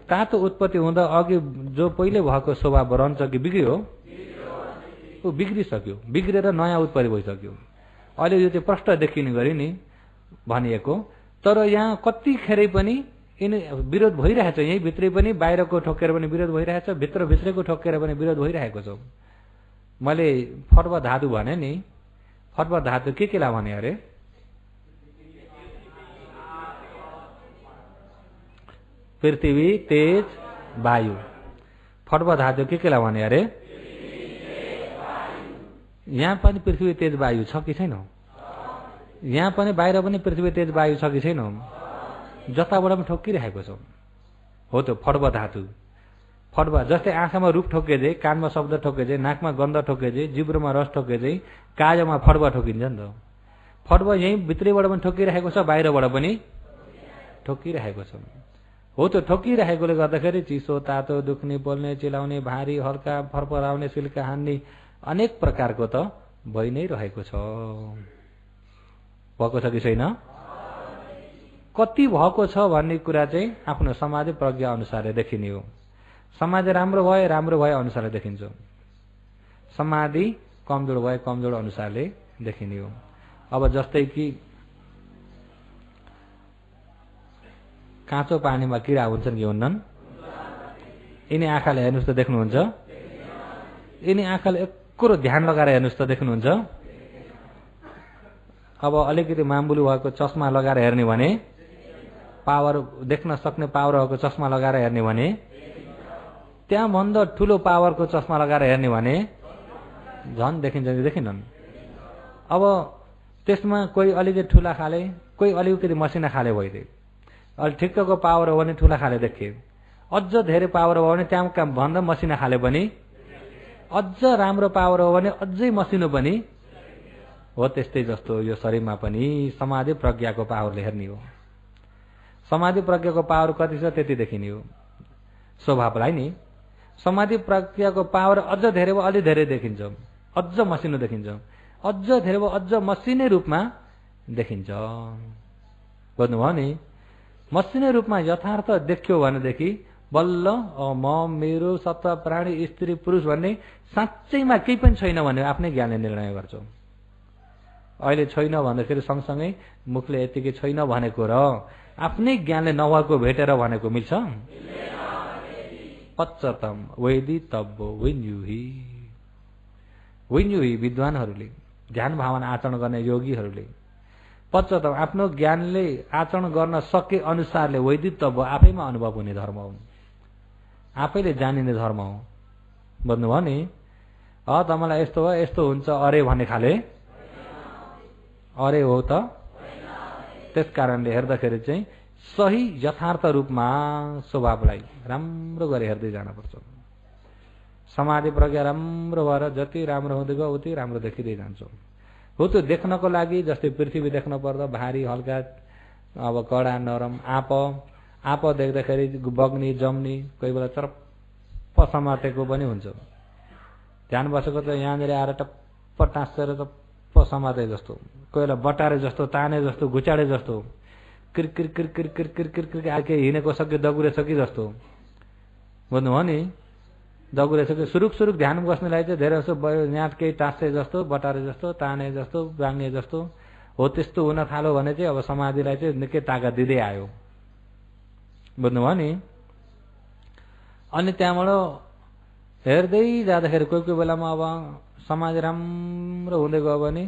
तातो उत्पत्ति हुँदा अघि जो पहिले भएको स्वभाव रहन्छ कि बिग्रियो? ऊ बिग्रिसक्यो, बिग्रेर नयाँ उत्पत्ति भइसक्यो। अहिले यो चाहिँ प्रष्ट देखिने गरी नि भनिएको। तर यहाँ कतिखेरै पनि यिनी विरोध भइरहेछ, यही भित्रै पनि बाहिरको ठोकेर पनि विरोध भइरहेछ, भित्रभित्रैको ठोकेर पनि विरोध भइरहेको छ। मैले फर्व धातु भने नि, फर्व धातु केलाई भने अरे? पृथ्वी, तेज, वायु। फर्व धातु केलाई भने अरे? यहाँ पनि पृथ्वी, तेज, वायु छ कि छैन? यहाँ पनि बाहिर पनि पृथ्वी, तेज, वायु छ कि छैन? जताबाट पनि ठोकिरहेको छ। हो त फर्व धातु। फर्व जस्तै आँखामा रूप ठोकेझै, कानमा शब्द ठोकेझै, नाकमा गन्ध ठोकेझै, जिब्रोमा रस ठोकेझै, काजमा फर्व ठोकिन्छ नि त। फर्व यही भित्रैबाट पनि ठोकिरहेको छ, बाहिरबाट पनि ठोकिरहेको छ। हो त ठोकिरहेकोले गर्दाखेरि चिसो, तातो, दुख्ने, पोल्ने, चिलाउने, भारी, हल्का, फरफराउने, सिल्का हान्ने अनेक प्रकारको त भइ नै रहेको छ। भएको छ कि छैन? कति भएको छ भन्ने कुरा चाहिँ आफ्नो समाज प्रज्ञा अनुसारले देखिने हो। समाज राम्रो भए अनुसारले देखिन्छ, समाधि कमजोर भए कमजोर अनुसारले देखिने हो। अब जस्तै कि काँचो पानीमा किरा हुन्छन् कि हुन्नन्? यिनी आँखाले हेर्नुहोस् त देख्नुहुन्छ? यिनी आँखाले एकरो ध्यान लगाएर हेर्नुहोस् त देख्नुहुन्छ? अब अलिकति मामुली भएको चस्मा लगाएर हेर्ने भने, पावर देख्न सक्ने पावर भएको चस्मा लगाएर हेर्ने भने, त्यहाँ भन्दा ठुलो पावरको चस्मा लगाएर हेर्ने भने झन् देखिन्छ कि देखिनन्? अब त्यसमा कोही अलिकति ठुला खाले, कोही अलिकति मसिना खाले भइदिए। अलि ठिक्कको पावर हो भने ठुला खाले देखे, अझ धेरै पावर हो भने त्यहाँ भन्दा मसिना खाले पनि, अझ राम्रो पावर हो भने अझै मसिनो पनि हो। त्यस्तै जस्तो यो शरीरमा पनि समाधि प्रज्ञाको पावरले हेर्ने हो। समाधि प्रज्ञाको पावर कति छ त्यति देखिने हो। स्वभावलाई नि समाधि प्रज्ञाको पावर अझ धेरै भयो, अलि धेरै देखिन्छ, अझ मसिनो देखिन्छ, अझ धेरै भयो, अझ मसिनै रूपमा देखिन्छ। बुझ्नुभयो नि? मसिनै रूपमा यथार्थ देख्यो भनेदेखि बल्ल म, मेरो, सत्ता, प्राणी, स्त्री, पुरुष भन्ने साँच्चैमा केही पनि छैन भने आफ्नै ज्ञानले निर्णय गर्छौ। अहिले छैन भन्दाखेरि सँगसँगै मुखले यतिकै छैन भनेको र आफ्नै ज्ञानले नभएको भेटेर भनेको मिल्छ? पच्चतम वेदी तब्बो विन्युही विद्वानहरूले, ध्यान भावना आचरण गर्ने योगीहरूले पच्चतम आफ्नो ज्ञानले आचरण गर्न सके अनुसारले वैदितव्य आफैमा अनुभव हुने धर्म हो, आफैले जानिने धर्म हो। बुझ्नुभयो नि? तपाईँलाई यस्तो हो, यस्तो हुन्छ अरे भन्ने खाले अरे हो त? त्यस कारणले हेर्दाखेरि चाहिँ सही यथार्थ रूपमा स्वभावलाई राम्रो गरी हेर्दै जानुपर्छ। समाधि प्रज्ञा राम्रो भएर जति राम्रो हुँदै गयो उति राम्रो देखिँदै जान्छ। हो त्यो देख्नको लागि जस्तै पृथ्वी देख्न पर्दा भारी, हल्का, अब कडा, नरम, आँप देख्दाखेरि बग्ने, जम्ने, कोही बेला चरप्प समातेको पनि हुन्छ। ध्यान बसेको त यहाँनिर आएर टप्प टाँसेर टप्प समाते जस्तो, कोही बेला बटारे जस्तो, ताने जस्तो, घुचाडे जस्तो, किरकिर किरकिर किरकिर किरकिर आके हिँडेको सक्यो दगुरेसक्यो जस्तो। बुझ्नुभयो नि? दगुरेसक्यो सुरुक ध्यान बस्नेलाई चाहिँ धेरै जस्तो यहाँ केही टाँसे जस्तो, बटारे जस्तो, ताने जस्तो, बाङ्गे जस्तो हो। त्यस्तो हुन थाल्यो भने चाहिँ अब समाधिलाई चाहिँ निकै ताकत दिँदै आयो। बुझ्नुभयो नि? अनि त्यहाँबाट हेर्दै जाँदाखेरि कोही कोही बेलामा अब समाधि राम्रो हुँदै गयो भने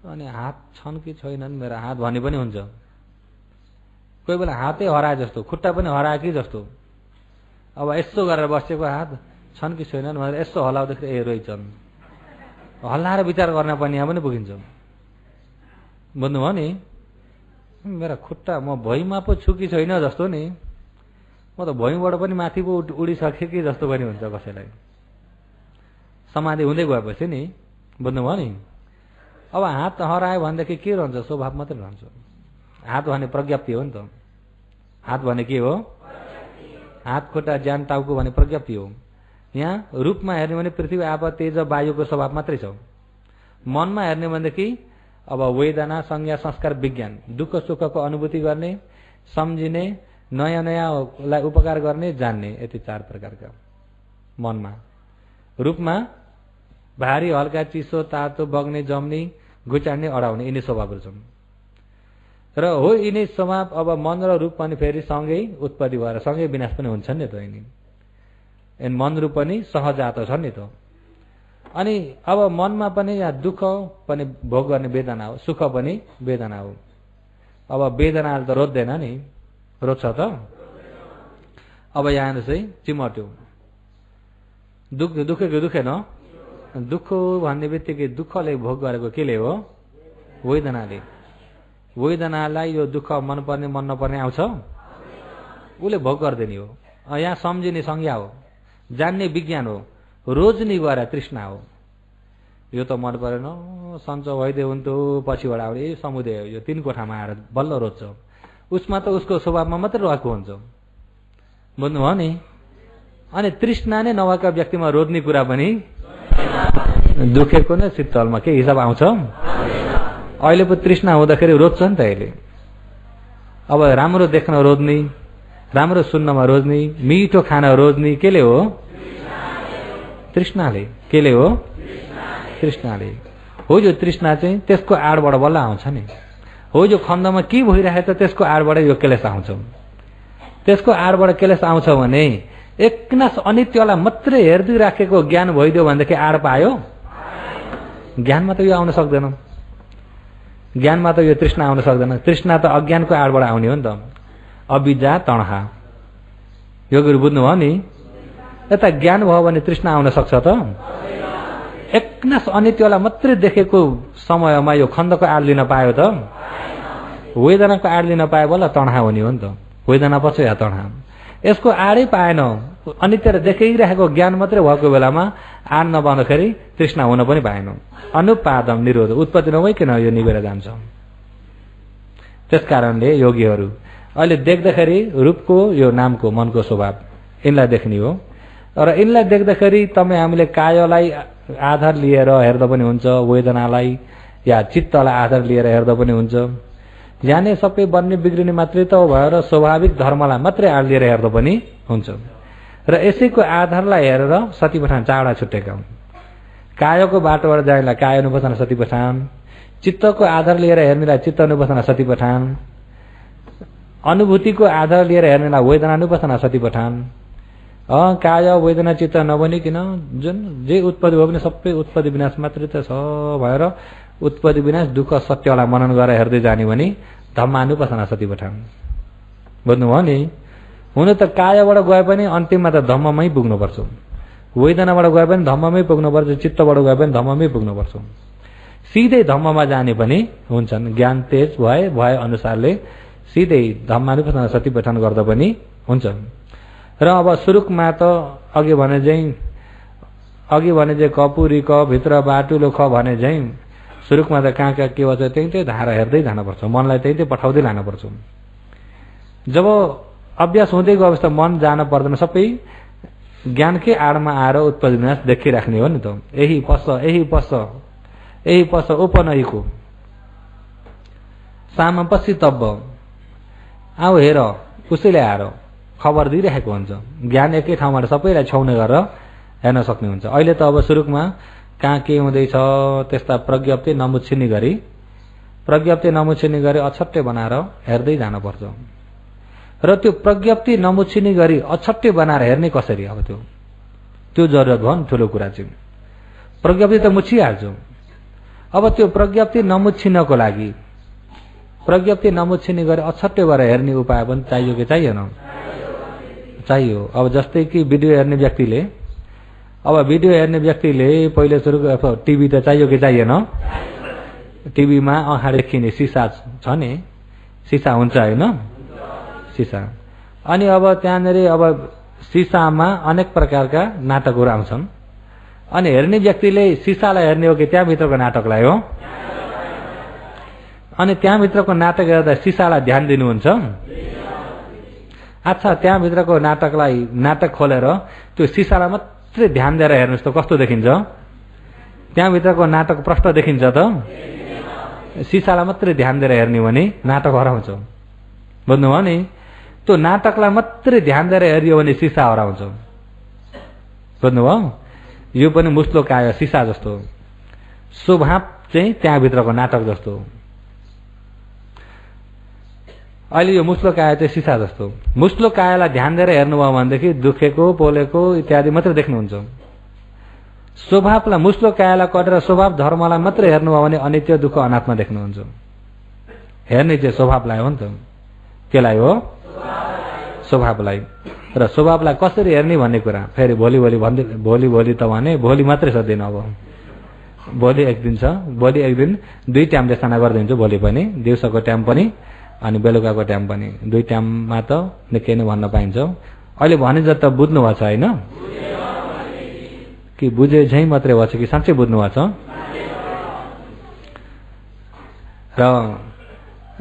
अनि हात छन् कि छैनन् मेरो हात भन्ने पनि हुन्छ। कोही बेला हातै हराए जस्तो, खुट्टा पनि हराए कि जस्तो, अब यसो गरेर बसेको हात छन् कि छैनन् भनेर यसो हल्लाउँदाखेरि ए रहेछन्, हल्लाएर विचार गर्न पनि यहाँ पनि पुगिन्छ। बुझ्नुभयो नि? मेरा खुट्टा म भुइँमा पो छु कि छैन जस्तो नि, म त भुइँबाट पनि माथि पो उडिसकेँ कि जस्तो पनि हुन्छ कसैलाई समाधि हुँदै गएपछि नि। बुझ्नुभयो नि? अब हात हरायो भनेदेखि के रहन्छ? स्वभाव मात्रै रहन्छ। हात भने प्रज्ञप्ति हो नि त। हात भने के हो? हात, खुट्टा, ज्यान, टाउको भने प्रज्ञप्ति हो। यहाँ रूपमा हेर्ने भने पृथ्वी, आप, तेज, वायुको स्वभाव मात्रै छ। मनमा हेर्ने भनेदेखि अब वेदना, संज्ञा, संस्कार, विज्ञान, दुःख सुखको अनुभूति गर्ने, सम्झिने, नयाँ नयाँलाई उपकार गर्ने जान्ने, यति 4 प्रकारका मनमा। रूपमा भारी हल्का चिसो तातो बग्ने जम्ने घुचाड्ने अडाउने यिनी स्वभावहरू छन्। र हो यिनी स्वभाव अब मन र रूप पनि फेरि सँगै उत्पत्ति भएर सँगै विनाश पनि हुन्छन् नि त। यिनी मन रूप पनि सहजात छन् नि त। अनि अब मनमा पनि यहाँ दुःख पनि भोग गर्ने वेदना हो, सुख पनि वेदना हो। अब वेदनाले त रोज्दैन नि, रोज्छ त? अब यहाँ हेर्नुहोस् है, चिमट्यो दुखेको दुखेन, दुःख भन्ने बित्तिकै दुःखले भोग गरेको केले हो? वेदनाले। वेदनालाई यो दुःख मनपर्ने मन नपर्ने आउँछ? उसले भोग गर्दैन हो। यहाँ सम्झिने संज्ञा हो, जान्ने विज्ञान हो, रोज्ने गएर तृष्णा हो। यो त मन परेन, सन्चो भइदियो हुन्थ्यो, पछिबाट आउने समुदय हो, यो 3 कोठामा आएर बल्ल रोज्छ। उसमा त उसको स्वभावमा मात्रै रहेको हुन्छ, बुझ्नुभयो नि? अनि तृष्णा नै नभएका व्यक्तिमा रोज्ने कुरा पनि दुखेको नै शीतलमा के हिसाब आउँछ? अहिले पो तृष्णा हुँदाखेरि रोज्छ नि त अहिले। अब राम्रो देख्न रोज्ने, राम्रो सुन्नमा रोज्ने, मिठो खाना रोज्ने केले हो? तृष्णाले। केले हो? तृष्णाले हो। यो तृष्णा चाहिँ त्यसको आडबाट बल्ल आउँछ नि। हो यो खण्डमा के भइरहेको छ त्यसको आडबाट यो क्लेश आउँछ। त्यसको आडबाट क्लेश आउँछ भने एकनास अनित्यलाई मात्रै हेर्दै राखेको ज्ञान भइदियो भनेदेखि आड पायो? ज्ञानमा त यो आउन सक्दैन, ज्ञानमा त यो तृष्णा आउन सक्दैन। तृष्णा त अज्ञानको आडबाट आउने हो नि त, अविद्या तणहा। यो कुरो बुझ्नुभयो नि? यता ज्ञान भयो भने तृष्णा आउन सक्छ त? एकनास अनित्यलाई मात्रै देखेको समयमा यो खण्डको आड लिन पायो त? वेदनाको आड लिन पायो बल्ल तणहा हुने हो नि त। वेदना पछि या तणहा, यसको आडै पाएन, अनित्य देखिरहेको ज्ञान मात्रै भएको बेलामा आड नपाउँदाखेरि तृष्णा हुन पनि पाएन। अनुपादम निरोध, उत्पत्ति नभइकन यो निभेर जान्छ। त्यस कारणले योगीहरू अहिले देख्दाखेरि रूपको यो नामको मनको स्वभाव यिनलाई देख्ने हो। र यिनलाई देख्दाखेरि हामीले कायलाई आधार लिएर हेर्दा पनि हुन्छ, वेदनालाई या चित्तलाई आधार लिएर हेर्दा पनि हुन्छ। जाने सबै बन्ने बिग्रिने मात्रै त भएर स्वाभाविक धर्मलाई मात्रै आड लिएर हेर्दा पनि हुन्छ। र यसैको आधारलाई हेरेर सती पठान 4वटा छुट्टेका हुन्। कायको बाटोबाट जानेलाई काय अनुपासना सती पठान, चित्तको आधार लिएर हेर्नेलाई चित्त अनुपासना सती पठान, अनुभूतिको आधार लिएर हेर्नेलाई वेदना अनुपासना सती पठान। काय वेदना चित्त नबनिकन जुन जे उत्पत्ति भयो भने सबै उत्पत्ति विनाश मात्रै त छ भएर उत्पत्ति विनाश दुःख सत्यलाई मनन गरेर हेर्दै जाने भने धम्मानुपासना सती पठान। बुझ्नुभयो नि? हुन त कायबाट गए पनि अन्तिममा त धम्ममै पुग्नुपर्छ, वेदनाबाट गए पनि धम्ममै पुग्नुपर्छ, चित्तबाट गए पनि धम्ममै पुग्नुपर्छ। सिधै धम्ममा जाने पनि हुन्छन्। ज्ञान तेज भए अनुसारले सिधै धम्मानुपासना सती पठान गर्दा पनि हुन्छ। र अब सुरुकमा त अघि भने चाहिँ कपुरी क भित्र बाटुलो ख भने चाहिँ सुरुकमा त कहाँ के भन्छ त्यही धारा हेर्दै जानुपर्छ, मनलाई त्यही पठाउँदै लानुपर्छ। जब अभ्यास हुँदै गयो अवस्था मन जान पर्दैन, सबै ज्ञानकै आडमा आएर उत्पत्ति विनाश देखिराख्ने हो नि त। यही पस उपनयीको सामा पछि तब्ब आऊ हेर, उसैले आएर खबर दिइरहेको हुन्छ। ज्ञान एकै ठाउँबाट सबैलाई छाउने गरेर हेर्न सक्ने हुन्छ। अहिले त अब सुरुकमा कहाँ के हुँदैछ त्यस्ता प्रज्ञप्ति नमुच्छिने गरी अछट्टै बनाएर हेर्दै जानुपर्छ। र त्यो प्रज्ञप्ति नमुच्छिने गरी अछट्टै बनाएर हेर्ने कसरी? अब त्यो जरुरत भयो नि ठुलो कुरा चाहिँ। प्रज्ञप्ति त मुछिहाल्छ। अब त्यो प्रज्ञप्ति नमुच्छिनको लागि प्रज्ञप्ति नमुच्छिने गरी अछट्टै गरेर हेर्ने उपाय पनि चाहियो कि चाहिएन? चाहियो। अब जस्तै कि भिडियो हेर्ने व्यक्तिले पहिले सुरु टिभी त चाहियो कि चाहिएन? टिभीमा आँखा देखिने सिसा छ नि, सिसा हुन्छ होइन? सिसा। अनि अब त्यहाँनिर अब सिसामा अनेक प्रकारका नाटकहरू आउँछन्। अनि हेर्ने व्यक्तिले सिसालाई हेर्ने हो कि त्यहाँभित्रको नाटकलाई हो? अनि त्यहाँभित्रको नाटक हेर्दा सिसालाई ध्यान दिनुहुन्छ? अच्छा, त्यहाँभित्रको नाटक खोलेर त्यो सिसालाई मात्रै ध्यान दिएर हेर्नुहोस् त कस्तो देखिन्छ? त्यहाँभित्रको नाटक प्रष्ट देखिन्छ त? सिसालाई मात्रै ध्यान दिएर हेर्ने भने नाटक हराउँछ। बुझ्नुभयो नि? त्यो नाटकलाई मात्रै ध्यान दिएर हेरियो भने सिसा हराउँछ। बुझ्नुभयो? यो पनि मुस्लो काया सिसा जस्तो, स्वभाव चाहिँ त्यहाँभित्रको नाटक जस्तो। अहिले यो मुस्लो काया चाहिँ सिसा जस्तो। मुस्लो कायालाई ध्यान दिएर हेर्नुभयो भनेदेखि दुखेको पोलेको इत्यादि मात्रै देख्नुहुन्छ। स्वभावलाई मुस्लो कायालाई कटेर स्वभाव धर्मलाई मात्रै हेर्नुभयो भने अनित्य दुःख अनात्मा देख्नुहुन्छ। हेर्ने चाहिँ स्वभावलाई हो नि त। केलाई हो? स्वभावलाई। र स्वभावलाई कसरी हेर्ने भन्ने कुरा फेरि भोलि त भने भोलि मात्रै सदिन। अब भोलि एक दिन छ, भोलि एक दिन 2 टाइम देशना गरिदिन्छु। भोलि पनि दिउँसोको टाइम पनि अनि बेलुकाको टाइम पनि। 2 टाइममा त निकै नै भन्न पाइन्छ। अहिले भने जता बुझ्नु भएको छ होइन? कि बुझे झै मात्रै भएको छ कि साँच्चै बुझ्नु भएको छ? र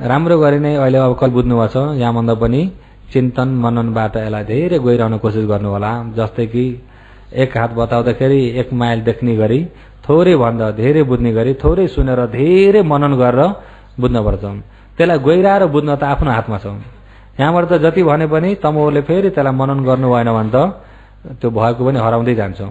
राम्रो गरी नै अहिले अब कल बुझ्नु भएको छ। यहाँभन्दा पनि चिन्तन मननबाट यसलाई धेरै गइरहन कोसिस गर्नु होला। जस्तै कि एक हात बताउँदाखेरि 1 माइल देख्ने गरी थोरै भन्दा धेरै बुझ्ने गरी थोरै सुनेर धेरै मनन गरेर बुझ्नुपर्छ। त्यसलाई गइराएर बुझ्न त आफ्नो हातमा छ। यहाँबाट त जति भने पनि तमोले फेरि त्यसलाई मनन गर्नु भएन भने त त्यो भएको पनि हराउँदै जान्छ।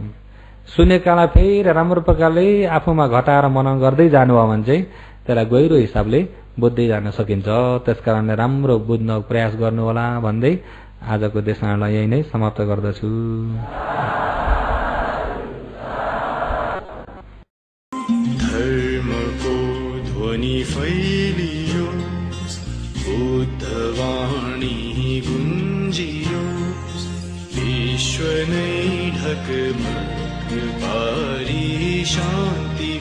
सुनेकालाई फेरि राम्रो प्रकारले आफूमा घटाएर मनन गर्दै जानुभयो भने चाहिँ त्यसलाई गहिरो हिसाबले बुझ्दै जान सकिन्छ। त्यसकारणले राम्रो बुझ्न प्रयास गर्नु होला भन्दै आजको देशनालाई यही नै समाप्त गर्दछु। धर्मको ध्वनि फैलियो, बुद्धवाणी गुन्जियो, विश्व नै ढकमक पारी शान्ति